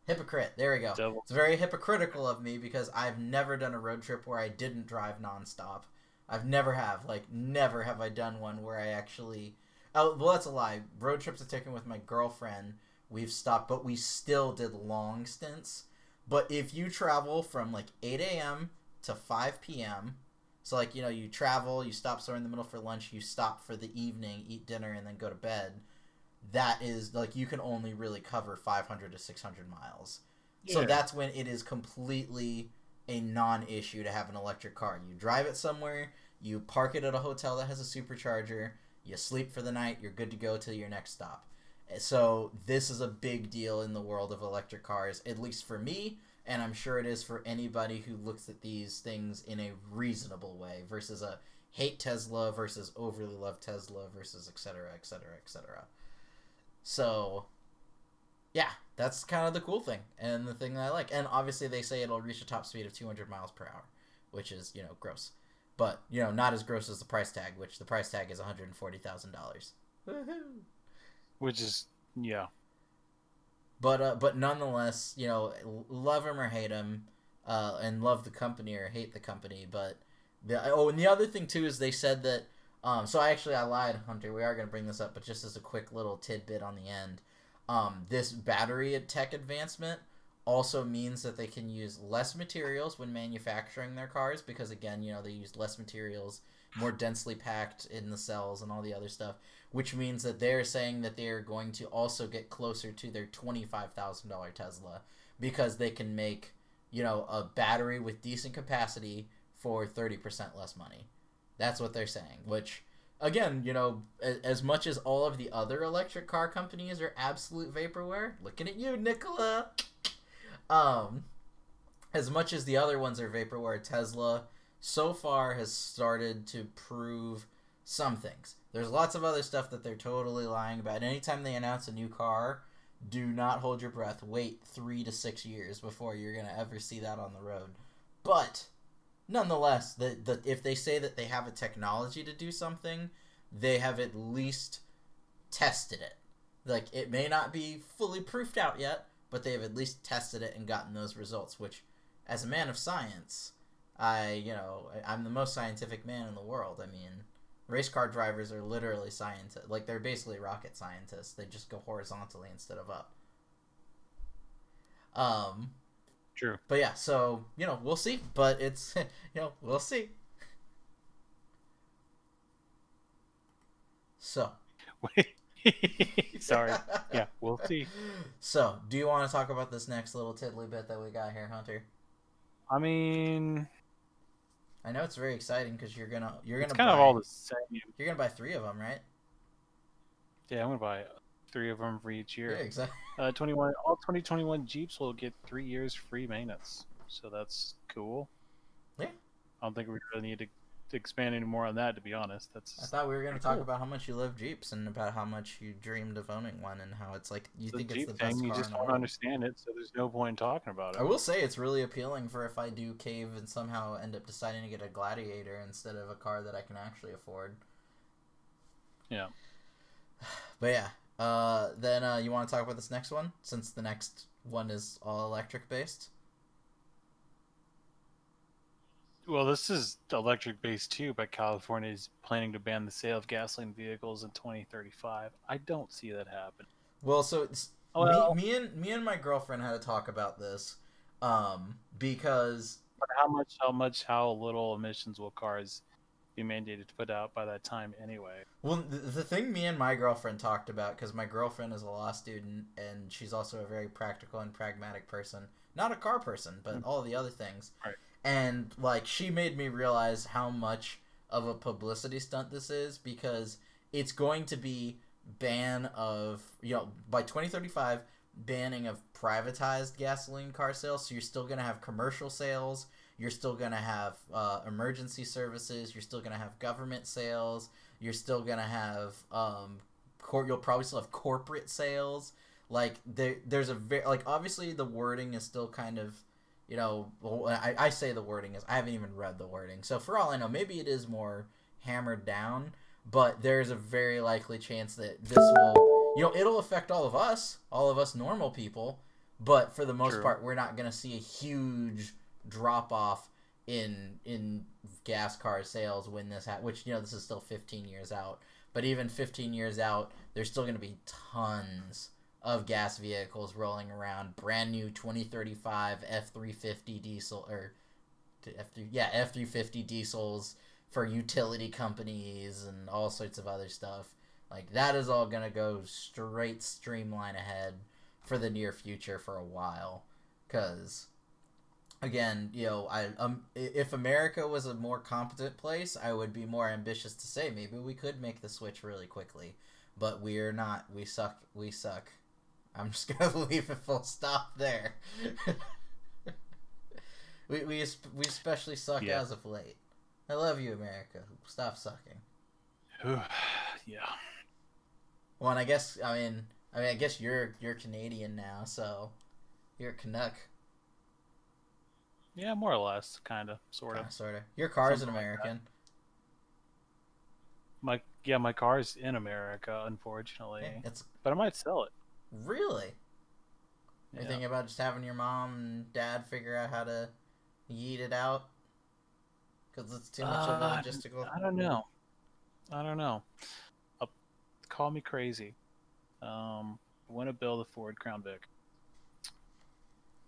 hypocrite. There we go. Devil. It's very hypocritical of me because I've never done a road trip where I didn't drive nonstop. Never have I done one where I actually. Oh, well, that's a lie. Road trips I've taken with my girlfriend, we've stopped, but we still did long stints. But if you travel from, like, 8 a.m. to 5 p.m., so, like, you travel, you stop somewhere in the middle for lunch, you stop for the evening, eat dinner, and then go to bed, that is like you can only really cover 500 to 600 miles. Yeah. So that's when it is completely a non-issue to have an electric car. You drive it somewhere, you park it at a hotel that has a supercharger, you sleep for the night, you're good to go to your next stop. So this is a big deal in the world of electric cars, at least for me, and I'm sure it is for anybody who looks at these things in a reasonable way versus a hate Tesla versus overly love Tesla versus etc., etc., etc. So, yeah, that's kind of the cool thing and the thing that I like. And obviously they say it'll reach a top speed of 200 miles per hour, which is, gross. But, not as gross as the price tag, which the price tag is $140,000. Woohoo! Which is, yeah. But nonetheless, love him or hate him, and love the company or hate the company. But and the other thing too is they said that. So I lied, Hunter. We are going to bring this up, but just as a quick little tidbit on the end, this battery tech advancement also means that they can use less materials when manufacturing their cars because again, they use less materials, more densely packed in the cells and all the other stuff, which means that they're saying that they're going to also get closer to their $25,000 Tesla because they can make, a battery with decent capacity for 30% less money. That's what they're saying, which, again, as much as all of the other electric car companies are absolute vaporware, looking at you, Nikola, as much as the other ones are vaporware, Tesla so far has started to prove some things. There's lots of other stuff that they're totally lying about. Anytime they announce a new car, do not hold your breath. Wait 3 to 6 years before you're going to ever see that on the road. But nonetheless, if they say that they have a technology to do something, they have at least tested it. Like, it may not be fully proofed out yet, but they have at least tested it and gotten those results, which, as a man of science, I'm the most scientific man in the world. I mean, race car drivers are literally scientists. Like, they're basically rocket scientists. They just go horizontally instead of up. True. But yeah, so, we'll see. But it's, we'll see. So. Wait. Sorry. Yeah, we'll see. So, do you want to talk about this next little tiddly bit that we got here, Hunter? I mean, I know it's very exciting because you're gonna it's kind of all the same. You're gonna buy 3 of them, right? Yeah, I'm gonna buy 3 of them for each year. Yeah, exactly. All 2021 Jeeps will get 3 years free maintenance, so that's cool. Yeah. I don't think we really need to expand any more on that, to be honest. I thought we were going to talk about how much you love Jeeps and about how much you dreamed of owning one and how it's like you think it's the best car. You just don't understand it, so there's no point in talking about it. I will say it's really appealing for if I do cave and somehow end up deciding to get a Gladiator instead of a car that I can actually afford. Yeah. But yeah, then you want to talk about this next one since the next one is all electric based? Well, this is electric based too, but California is planning to ban the sale of gasoline vehicles in 2035. I don't see that happen. Well, so me and my girlfriend had to talk about this, because. But how little emissions will cars be mandated to put out by that time anyway? Well, the thing me and my girlfriend talked about, because my girlfriend is a law student and she's also a very practical and pragmatic person, not a car person, but all the other things. Right. And, like, she made me realize how much of a publicity stunt this is because it's going to be ban of, by 2035, banning of privatized gasoline car sales. So you're still going to have commercial sales. You're still going to have emergency services. You're still going to have government sales. You're still going to have, you'll probably still have corporate sales. Like, there's a very, like, obviously the wording is still kind of, I say the wording is, I haven't even read the wording. So for all I know, maybe it is more hammered down, but there's a very likely chance that this will, it'll affect all of us normal people, but for the most part, we're not going to see a huge drop off in gas car sales when this which, this is still 15 years out, but even 15 years out, there's still going to be tons of gas vehicles rolling around, brand new 2035 F350 diesel or F350 diesels for utility companies and all sorts of other stuff. Like, that is all gonna go straight streamline ahead for the near future for a while. Because, again, if America was a more competent place, I would be more ambitious to say maybe we could make the switch really quickly. But we're not. We suck. We suck. I'm just gonna leave it full stop there. we especially suck as of late. I love you, America. Stop sucking. Yeah. Well, and I guess you're Canadian now, so you're a Canuck. Yeah, more or less, kind of, sort of. Your car's an American. My car's in America, unfortunately. Yeah, but I might sell it. Really? Yeah. You're thinking about just having your mom and dad figure out how to yeet it out? Because it's too much of a logistical... I don't know. Call me crazy. I want to build a Ford Crown Vic.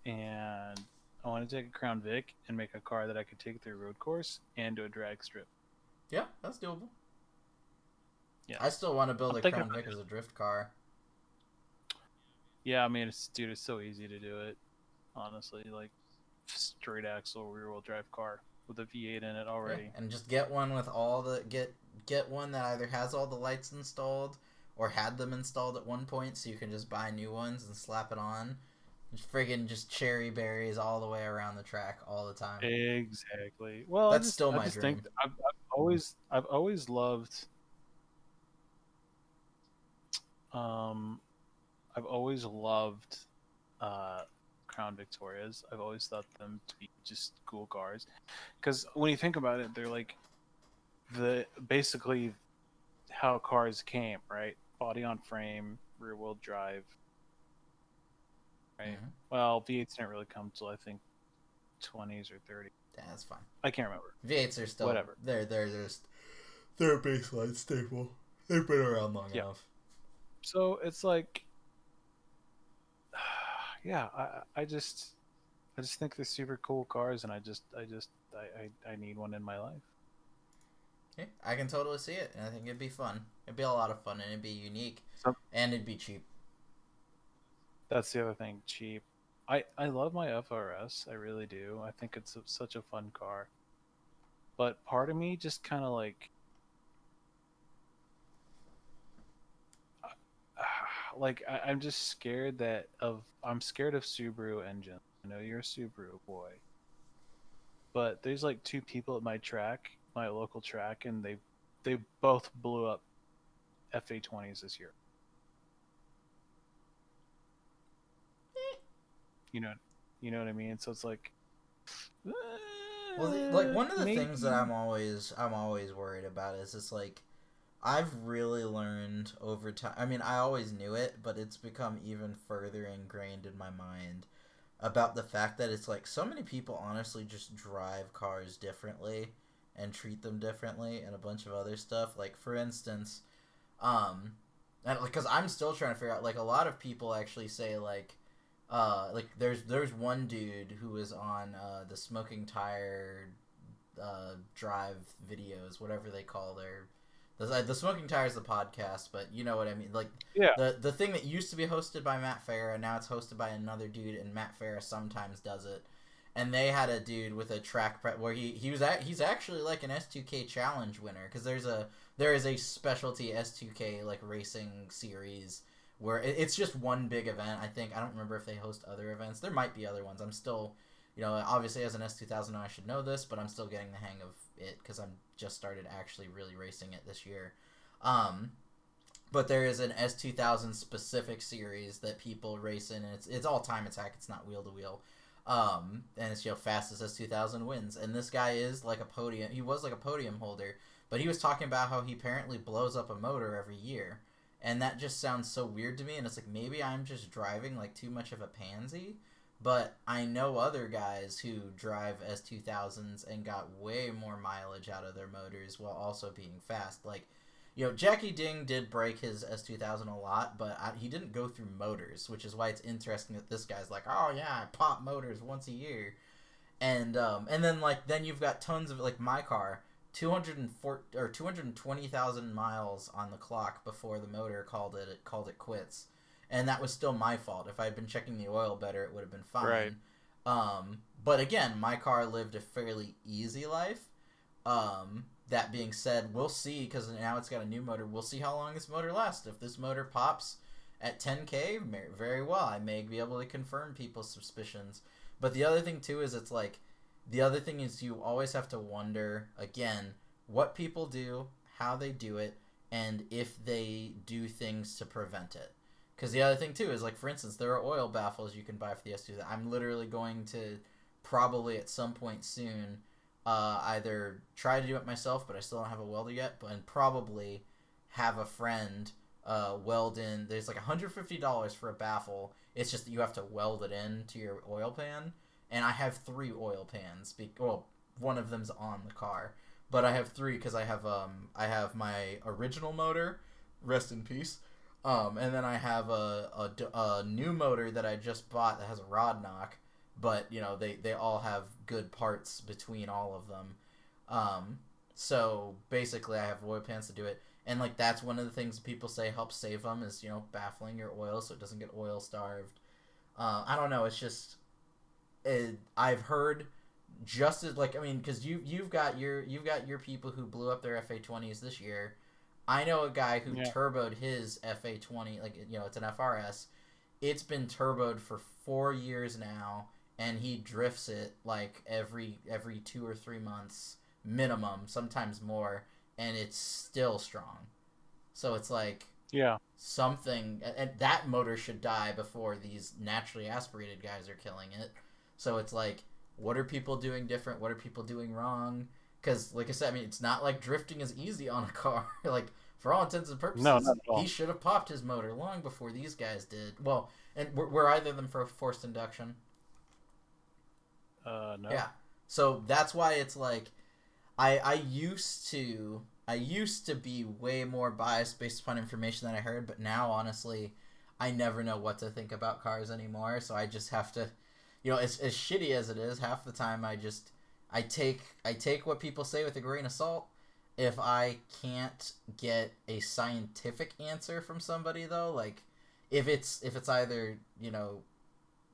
And I want to take a Crown Vic and make a car that I could take through a road course and do a drag strip. Yeah, that's doable. Yeah. I still want to build a Crown Vic as a drift car. Yeah, I mean, it's so easy to do it. Honestly, like, straight axle rear wheel drive car with a V8 in it already. Yeah, and just get one with all the get one that either has all the lights installed or had them installed at one point, so you can just buy new ones and slap it on. Just cherry berries all the way around the track all the time. Exactly. Well, that's still my dream. Think I've always loved. I've always loved Crown Victorias. I've always thought them to be just cool cars, because when you think about it, they're like basically how cars came, right? Body on frame, rear wheel drive. Right. Mm-hmm. Well, V8s didn't really come till I think 20s or 30s. Yeah, that's fine. I can't remember. V8s are still whatever. They're a baseline staple. They've been around long enough. So it's like, yeah, I just think they're super cool cars, and I need one in my life. Yeah, I can totally see it, and I think it'd be fun. It'd be a lot of fun, and it'd be unique, and it'd be cheap. That's the other thing, cheap. I love my FRS, I really do. I think it's such a fun car. But part of me just kind of like... I'm just scared I'm scared of Subaru engine. I know you're a Subaru boy. But there's like two people at my local track, and they both blew up FA20s this year. You know what I mean? So it's like, well, like one of the things that I'm always worried about is it's like, I've really learned over time. I mean, I always knew it, but it's become even further ingrained in my mind about the fact that it's like so many people honestly just drive cars differently and treat them differently and a bunch of other stuff. Like, for instance, and because I'm still trying to figure out, like, a lot of people actually say like there's one dude who was on the Smoking Tire drive videos, whatever they call the Smoking Tire is the podcast, but you know what I mean. Like, yeah, the thing that used to be hosted by Matt Farah, and now it's hosted by another dude, and Matt Farah sometimes does it. And they had a dude with a track prep where he's actually like an S2K challenge winner, because there is a specialty S2K like racing series where it's just one big event. I don't remember if they host other events. There might be other ones. I'm still, obviously as an S2000 I should know this, but I'm still getting the hang of it because I'm just started actually really racing it this year. But there is an S2000 specific series that people race in, and it's all time attack. It's not wheel to wheel. And it's, fastest S2000 wins. And this guy is like he was like a podium holder, but he was talking about how he apparently blows up a motor every year. And that just sounds so weird to me, and it's like, maybe I'm just driving like too much of a pansy, but I know other guys who drive S2000s and got way more mileage out of their motors while also being fast. Like, Jackie Ding did break his S2000 a lot, but he didn't go through motors, which is why it's interesting that this guy's like, oh yeah, I pop motors once a year. And then you've got tons of, like, my car, 204 or 220,000 miles on the clock before the motor called it quits, and that was still my fault. If I had been checking the oil better, it would have been Right. fine. But again, my car lived a fairly easy life. That being said, we'll see, because now it's got a new motor. We'll see how long this motor lasts. If this motor pops at 10K, very well, I may be able to confirm people's suspicions. But the other thing too is you always have to wonder again what people do, how they do it, and if they do things to prevent it. Because the other thing too is, like, for instance, there are oil baffles you can buy for the S2 that I'm literally going to probably at some point soon either try to do it myself, but I still don't have a welder yet, but probably have a friend weld in. There's like $150 for a baffle. It's just that you have to weld it in to your oil pan, and I have 3 oil pans. Well, one of them's on the car, but I have 3 because I have my original motor, rest in peace, and then I have a new motor that I just bought that has a rod knock. But, you know, they all have good parts between all of them. So, basically, I have oil pans to do it. And, like, that's one of the things people say helps save them is, you know, baffling your oil so it doesn't get oil starved. I don't know, it's just... I've heard just as, like, I mean, because you've got your people who blew up their FA20s this year. I know a guy who turboed his FA20, like, you know, it's an FRS. It's been turboed for 4 years now, and he drifts it like every 2 or 3 months minimum, sometimes more, and it's still strong. So it's like something, and that motor should die before these naturally aspirated guys are killing it. So it's like, what are people doing different? What are people doing wrong? Because, like I said, I mean, it's not like drifting is easy on a car. Like, for all intents and purposes, no, not at all. He should have popped his motor long before these guys did. Well, and were either of them for forced induction? No. Yeah. So that's why it's like, I used to be way more biased based upon information that I heard, but now honestly, I never know what to think about cars anymore. So I just have to, you know, as shitty as it is, half the time I take what people say with a grain of salt. If I can't get a scientific answer from somebody though, like if it's either, you know,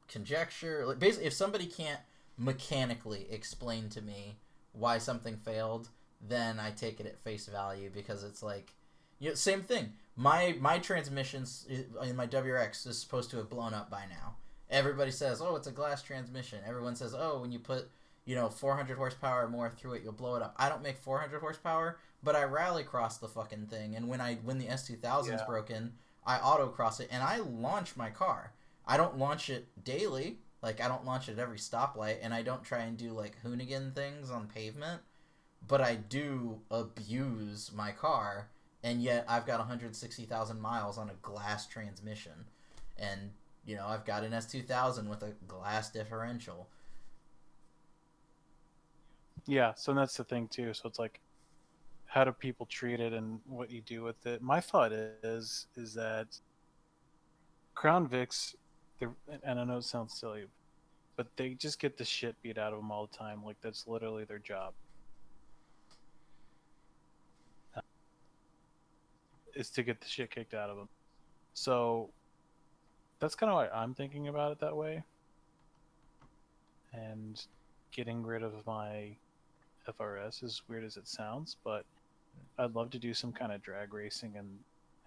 conjecture, like basically if somebody can't mechanically explain to me why something failed, then I take it at face value, because it's like, you know, same thing. My transmissions in my WRX is supposed to have blown up by now. Everybody says, oh, it's a glass transmission. Everyone says, oh, when you put, you know, 400 horsepower or more through it, you'll blow it up. I don't make 400 horsepower, but I rally cross the fucking thing. And when the S2000's broken, I autocross it and I launch my car. I don't launch it daily. Like, I don't launch it at every stoplight, and I don't try and do, like, hoonigan things on pavement, but I do abuse my car, and yet I've got 160,000 miles on a glass transmission. And, you know, I've got an S2000 with a glass differential. Yeah, so that's the thing, too. So it's like, how do people treat it and what you do with it? My thought is that Crown Vics, and I know it sounds silly, but they just get the shit beat out of them all the time. Like, that's literally their job. Is to get the shit kicked out of them. So that's kind of why I'm thinking about it that way. And getting rid of my FRS, as weird as it sounds, but I'd love to do some kind of drag racing and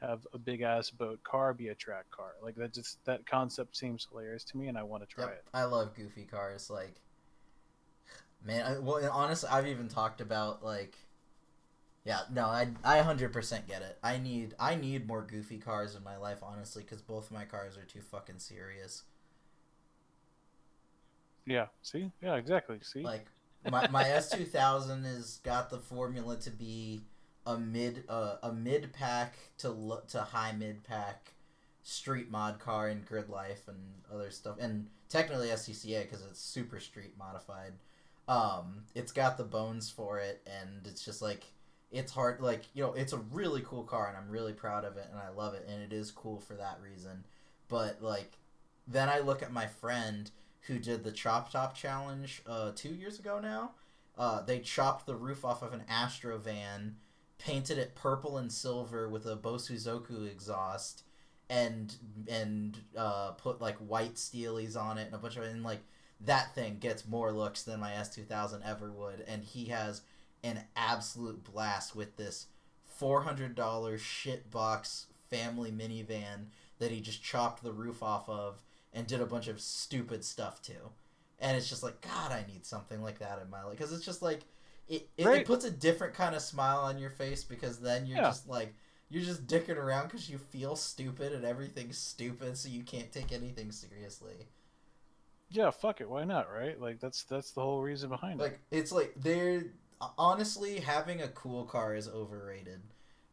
have a big ass boat car be a track car. Like, that concept seems hilarious to me, and I want to try it. I love goofy cars. Like, man, well, honestly, I've even talked about, like, yeah, no, I 100% get it. I need more goofy cars in my life, honestly, because both of my cars are too fucking serious. Yeah. See. Yeah. Exactly. See. Like, my S2000 has got the formula to be a mid pack to high mid pack street mod car in grid life and other stuff, and technically SCCA because it's super street modified. It's got the bones for it, and it's just like, it's hard, like, you know, it's a really cool car, and I'm really proud of it, and I love it, and it is cool for that reason. But, like, then I look at my friend who did the Chop Top Challenge 2 years ago now. They chopped the roof off of an Astro van, painted it purple and silver with a Bosuzoku exhaust, and put like white steelies on it and a bunch of it. And like that thing gets more looks than my S2000 ever would. And he has an absolute blast with this $400 shitbox family minivan that he just chopped the roof off of and did a bunch of stupid stuff to. And it's just like, God, I need something like that in my life. Because it's just like, it puts a different kind of smile on your face, because then you're just like, you're just dicking around because you feel stupid and everything's stupid, so you can't take anything seriously. Yeah, fuck it, why not, right? Like, that's the whole reason behind it. Like, it's like, honestly, having a cool car is overrated.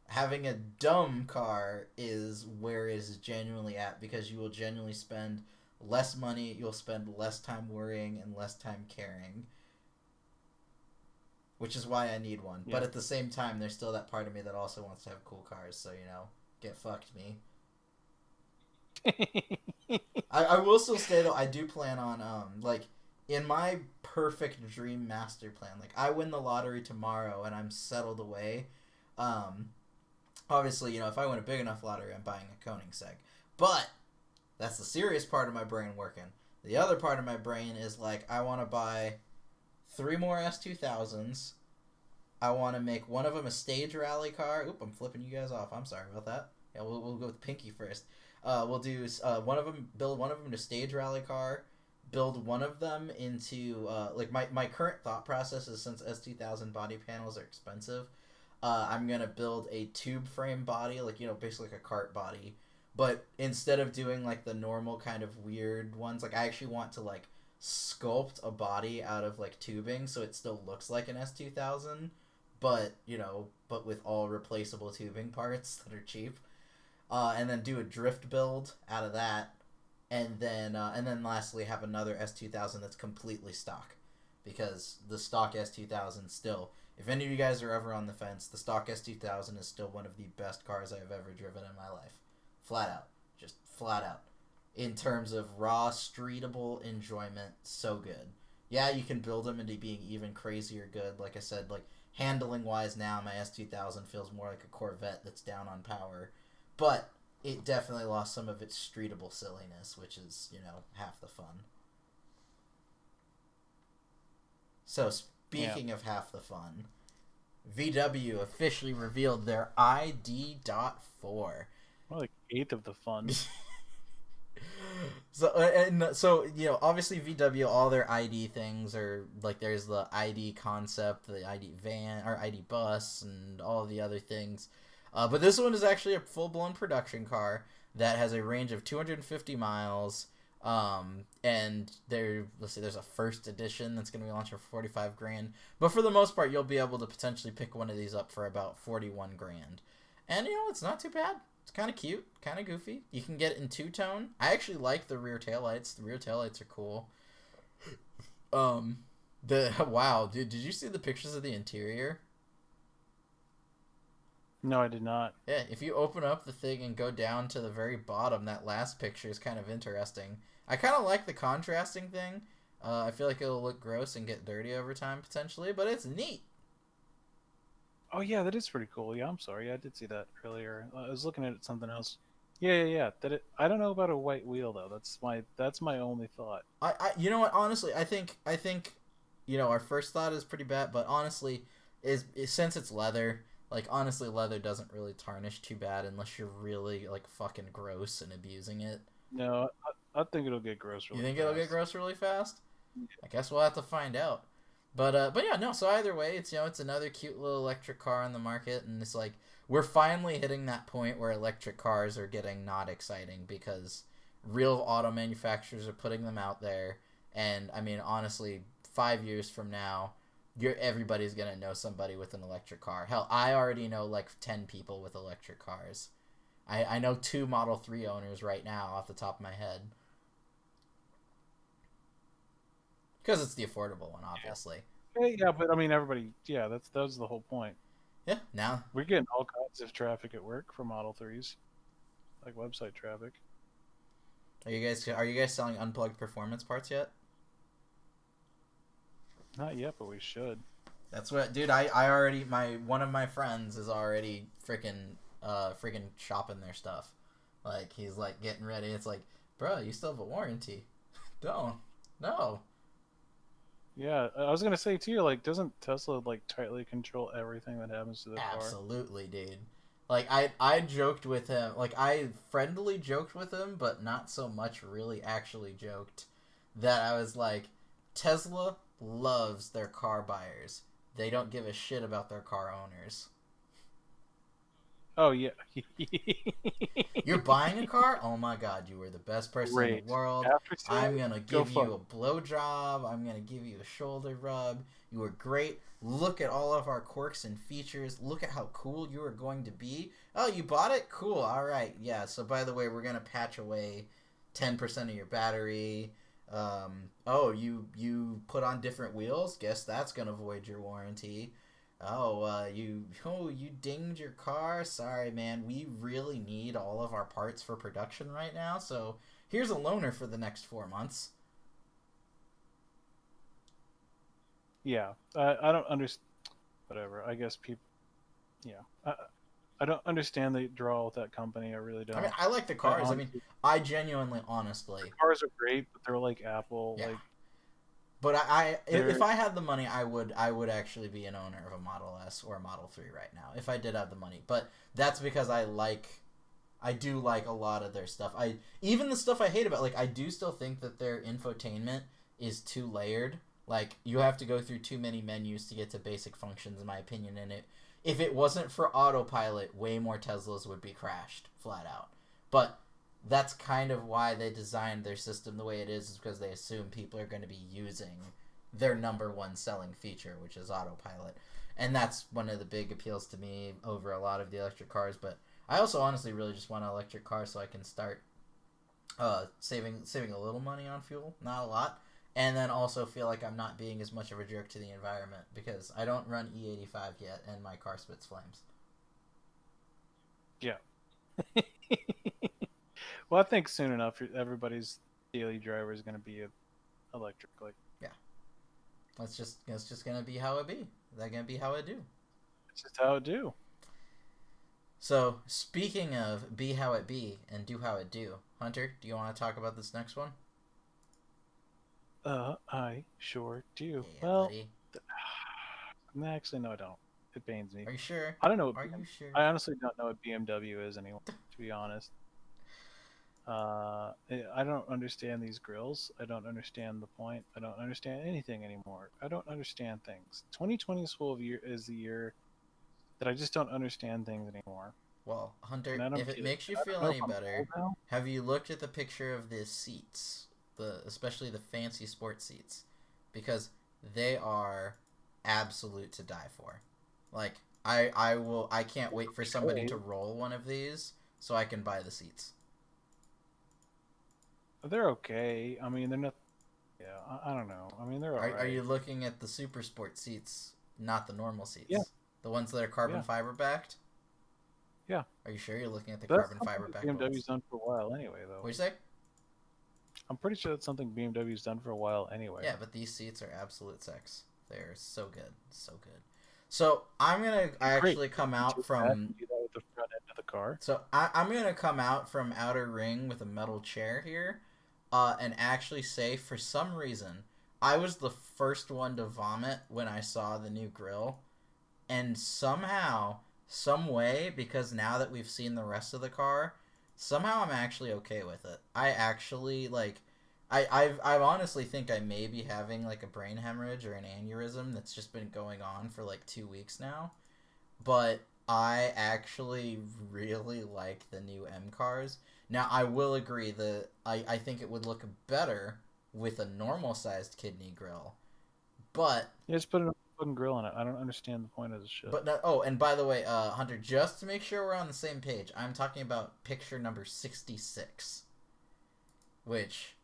Having a dumb car is where it is genuinely at, because you will genuinely spend less money, you'll spend less time worrying and less time caring. Which is why I need one. Yeah. But at the same time, there's still that part of me that also wants to have cool cars, so, you know, get fucked me. I will still say, though, I do plan on, like, in my perfect dream master plan, like, I win the lottery tomorrow and I'm settled away. Obviously, you know, if I win a big enough lottery, I'm buying a Koenigsegg. But that's the serious part of my brain working. The other part of my brain is, like, I want to buy 3 more S2000s. I want to make one of them a stage rally car. Oop, I'm flipping you guys off. I'm sorry about that. Yeah, we'll go with Pinky first. We'll do build one of them into stage rally car. Build one of them into like my current thought process is, since S2000 body panels are expensive, I'm gonna build a tube frame body, like, you know, basically like a cart body. But instead of doing like the normal kind of weird ones, like, I actually want to like sculpt a body out of like tubing so it still looks like an S2000, but, you know, but with all replaceable tubing parts that are cheap. And then do a drift build out of that, and then lastly have another S2000 that's completely stock, because the stock S2000 still, if any of you guys are ever on the fence, the stock S2000 is still one of the best cars I've ever driven in my life. Flat out. Just flat out. In terms of raw, streetable enjoyment, so good. Yeah, you can build them into being even crazier good. Like I said, like, handling-wise now, my S2000 feels more like a Corvette that's down on power. But it definitely lost some of its streetable silliness, which is, you know, half the fun. So, speaking of half the fun, VW officially revealed their ID.4. More like 8th of the fun. So you know, obviously VW, all their ID things are like, there's the ID concept, the ID van or ID bus, and all the other things. But this one is actually a full-blown production car that has a range of 250 miles. And there's a first edition that's going to be launching for 45 grand. But for the most part, you'll be able to potentially pick one of these up for about 41 grand. And, you know, it's not too bad. It's kind of cute, kind of goofy. You can get it in two-tone. I actually like the rear taillights. The rear taillights are cool. Wow, dude, did you see the pictures of the interior? No, I did not. Yeah, if you open up the thing and go down to the very bottom, that last picture is kind of interesting. I kind of like the contrasting thing. I feel like it'll look gross and get dirty over time, potentially, but it's neat. Oh, yeah, that is pretty cool. Yeah, I'm sorry. I did see that earlier. I was looking at something else. Yeah. I don't know about a white wheel, though. That's my only thought. You know what? Honestly, I think, you know, our first thought is pretty bad, but honestly, is since it's leather, like, honestly, leather doesn't really tarnish too bad unless you're really, like, fucking gross and abusing it. No, I think it'll get gross really fast. You think it'll get gross really fast? Yeah. I guess we'll have to find out. But yeah, no, so either way, it's, you know, it's another cute little electric car on the market, and it's like, we're finally hitting that point where electric cars are getting not exciting, because real auto manufacturers are putting them out there, and, I mean, honestly, 5 years from now, everybody's gonna know somebody with an electric car. Hell, I already know like 10 people with electric cars. I know 2 Model 3 owners right now off the top of my head. Because it's the affordable one, obviously. Yeah, but I mean, everybody. Yeah, that was the whole point. Yeah, now we're getting all kinds of traffic at work for Model 3s, like website traffic. Are you guys selling unplugged performance parts yet? Not yet, but we should. That's what, dude. I already one of my friends is already freaking shopping their stuff. Like he's like getting ready. It's like, bro, you still have a warranty. Don't. No. Yeah, I was gonna say too. Like, doesn't Tesla like tightly control everything that happens to the car? Absolutely, dude. Like I joked with him. Like I friendly joked with him, but not so much really actually joked. That I was like, Tesla loves their car buyers. They don't give a shit about their car owners. Oh yeah. You're buying a car? Oh my god, you were the best person in Great. the world. After I'm sales, gonna go give fuck. you a blowjob. I'm gonna give you a shoulder rub. You were great. Look at all of our quirks and features. Look at how cool you are going to be. Oh, you bought it? Cool. All right. Yeah. So by the way, we're gonna patch away 10% of your battery. Oh, you put on different wheels. Guess that's gonna void your warranty. You dinged your car. Sorry, man. We really need all of our parts for production right now. So here's a loaner for the next 4 months. Yeah, I don't understand. Whatever. I guess people. Yeah, I don't understand the draw with that company. I really don't. I mean, I like the cars. I mean, Honestly, I genuinely, honestly, cars are great, but they're like Apple. yeah. Like, But they're if I had the money, I would actually be an owner of a Model S or a Model 3 right now if I did have the money. But that's because I do like a lot of their stuff. Even the stuff I hate about, like, I do still think that their infotainment is too layered. Like, you have to go through too many menus to get to basic functions, in my opinion. And if it wasn't for autopilot, way more Teslas would be crashed flat out. But that's kind of why they designed their system the way it is because they assume people are going to be using their number one selling feature, which is autopilot. And that's one of the big appeals to me over a lot of the electric cars. But I also honestly really just want an electric car so I can start saving a little money on fuel, not a lot, and then also feel like I'm not being as much of a jerk to the environment because I don't run E85 yet and my car spits flames. yeah. Well, I think soon enough, everybody's daily driver is going to be electric. Like, Yeah, that's just gonna be how it be. That's gonna be how it do. it's just how it do. So speaking of be how it be and do how it do, Hunter, do you want to talk about this next one? I sure do. Yeah, Well, buddy. actually, no, I don't. It pains me. Are you sure? I don't know. Are you sure? I honestly don't know what BMW is anymore. To be honest, I don't understand these grills. I don't understand the point. I don't understand anything anymore. I don't understand things. 2020 is the year that I just don't understand things anymore. Well, Hunter, And I don't if it get it. makes you I don't feel know any if I'm better, old now. have you looked at the picture of the seats, especially the fancy sports seats, because they are absolute to die for. Like I can't wait for somebody to roll one of these so I can buy the seats. They're okay. I mean, they're not. Yeah, I don't know. I mean, they're alright. Are you looking at the super sport seats, not the normal seats? Yeah. The ones that are carbon fiber backed? Yeah. Are you sure you're looking at the That's carbon fiber backed BMW's ones? done for a while anyway, though. What'd you say? I'm pretty sure that's something BMW's done for a while anyway. Yeah, but these seats are absolute sex. They're so good, so good. So I'm gonna actually come out from. Do that with the front end of the car. So I'm gonna come out from outer ring with a metal chair here, and actually say for some reason I was the first one to vomit when I saw the new grille, and somehow, some way, because now that we've seen the rest of the car, somehow I'm actually okay with it. I actually like. I honestly think I may be having like a brain hemorrhage or an aneurysm that's just been going on for like 2 weeks now. But I actually really like the new M cars. Now, I will agree that I think it would look better with a normal sized kidney grill. But Yeah, just put a fucking grill on it. I don't understand the point of this shit. but no, oh, and by the way, Hunter, just to make sure we're on the same page, I'm talking about picture number 66, which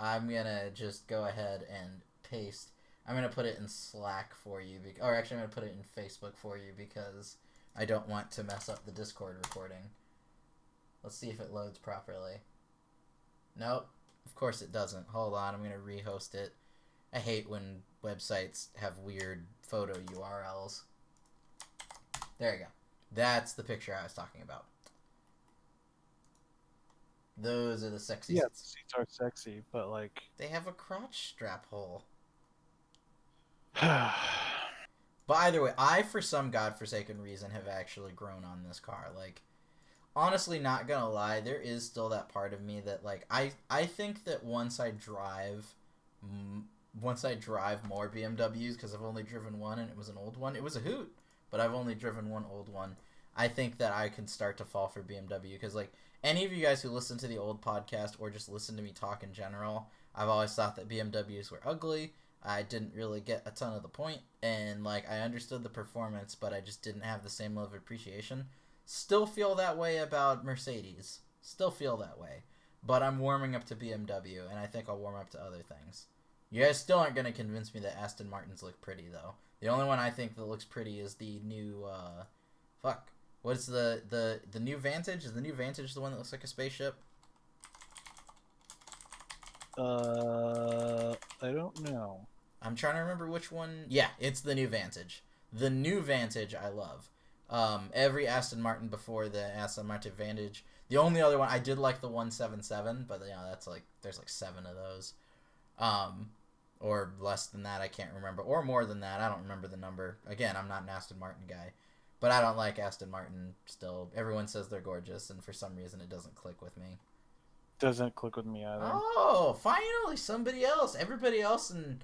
I'm gonna just go ahead and paste. I'm gonna put it in Slack for you, or actually, I'm gonna put it in Facebook for you because I don't want to mess up the Discord recording. Let's see if it loads properly. Nope, of course it doesn't. Hold on, I'm gonna rehost it. I hate when websites have weird photo URLs. There you go. That's the picture I was talking about. Those are the sexy Yeah, seats. the seats are sexy, but like They have a crotch strap hole. yeah, But either way, I, for some godforsaken reason, have actually grown on this car. Like, honestly, not gonna lie, there is still that part of me that, like, I think that once I drive more BMWs, because I've only driven one and it was an old one. It was a hoot, but I've only driven one old one. I think that I can start to fall for BMW, because, like, any of you guys who listen to the old podcast or just listen to me talk in general, I've always thought that BMWs were ugly. I didn't really get a ton of the point, and, like, I understood the performance, but I just didn't have the same level of appreciation. Still feel that way about Mercedes. Still feel that way. But I'm warming up to BMW, and I think I'll warm up to other things. You guys still aren't going to convince me that Aston Martins look pretty, though. The only one I think that looks pretty is the new, what's the new Vantage? Is the new Vantage the one that looks like a spaceship? I don't know. I'm trying to remember which one. Yeah, it's the new Vantage. The new Vantage I love. Every Aston Martin before the Aston Martin Vantage. The only other one, I did like the 177, but that's like, there's like 7 of those. Or less than that, I can't remember. Or more than that, I don't remember the number. Again, I'm not an Aston Martin guy. But I don't like Aston Martin still. Everyone says they're gorgeous, and for some reason it doesn't click with me. Doesn't click with me either. Oh, finally somebody else. Everybody else on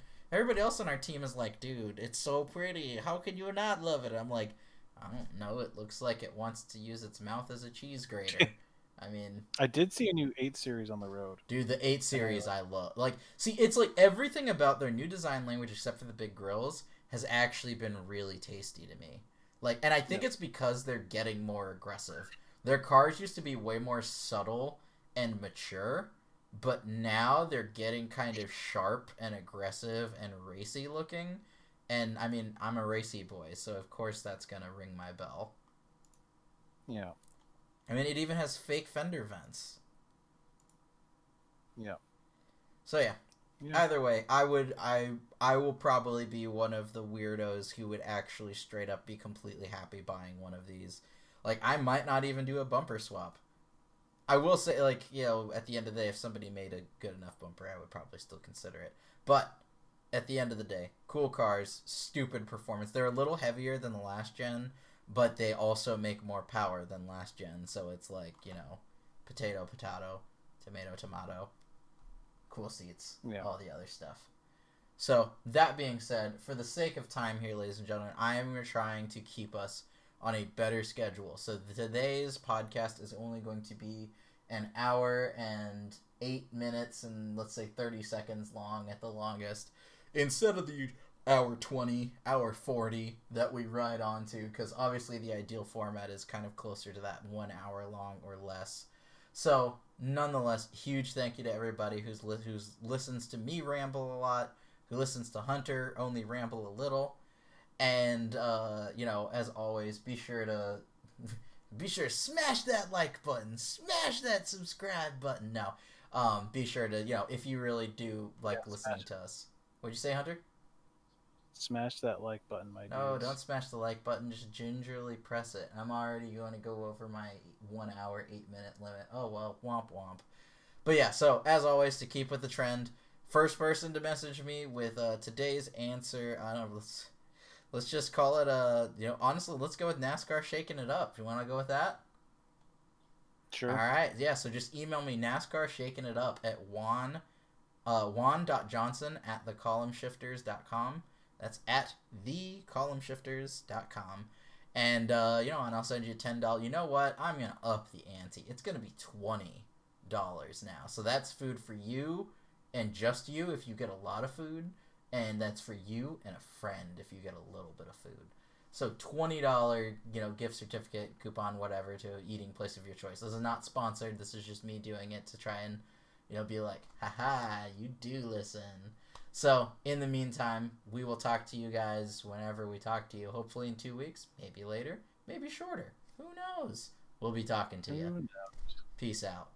our team is like, dude, it's so pretty. How can you not love it? I'm like, I don't know. It looks like it wants to use its mouth as a cheese grater. I mean, I did see a new 8 Series on the road. Dude, the 8 Series I love. Like, see, it's like everything about their new design language except for the big grills has actually been really tasty to me. Like, and I think it's because they're getting more aggressive. Their cars used to be way more subtle and mature, but now they're getting kind of sharp and aggressive and racy looking. And, I mean, I'm a racy boy, so of course that's gonna ring my bell. Yeah. I mean, it even has fake fender vents. Yeah. So, yeah. Either way, I will probably be one of the weirdos who would actually straight up be completely happy buying one of these. Like, I might not even do a bumper swap. I will say, like, at the end of the day, if somebody made a good enough bumper, I would probably still consider it. But at the end of the day, cool cars, stupid performance. They're a little heavier than the last gen, but they also make more power than last gen. So it's like, potato, potato, tomato, tomato. Cool seats, all the other stuff. So, that being said, for the sake of time here, ladies and gentlemen, I am trying to keep us on a better schedule. So, today's podcast is only going to be an hour and 8 minutes and, let's say, 30 seconds long at the longest, instead of the hour 20, hour 40 that we ride on to, because obviously the ideal format is kind of closer to that 1 hour long or less. So, nonetheless, huge thank you to everybody who listens to me ramble a lot, who listens to Hunter only ramble a little, and as always, be sure to smash that like button, smash that subscribe button. No, be sure to if you really do like listening to us. What'd you say, Hunter? Smash that like button, my dude. No, don't smash the like button. Just gingerly press it. I'm already going to go over my 1 hour, 8 minute limit. Oh, well, womp womp. But yeah, so as always, to keep with the trend, first person to message me with today's answer, I don't know, let's just call it, honestly, let's go with NASCAR shaking it up. You want to go with that? Sure. All right, yeah, so just email me NASCAR shaking it up at juan.johnson@thecolumnshifters.com. That's at thecolumnshifters.com. And, and I'll send you $10. You know what? I'm going to up the ante. It's going to be $20 now. So that's food for you and just you if you get a lot of food. And that's for you and a friend if you get a little bit of food. So $20, gift certificate, coupon, whatever, to eating place of your choice. This is not sponsored. This is just me doing it to try and, be like, haha, you do listen. So, in the meantime, we will talk to you guys whenever we talk to you. Hopefully in 2 weeks, maybe later, maybe shorter. Who knows? We'll be talking to you. Peace out.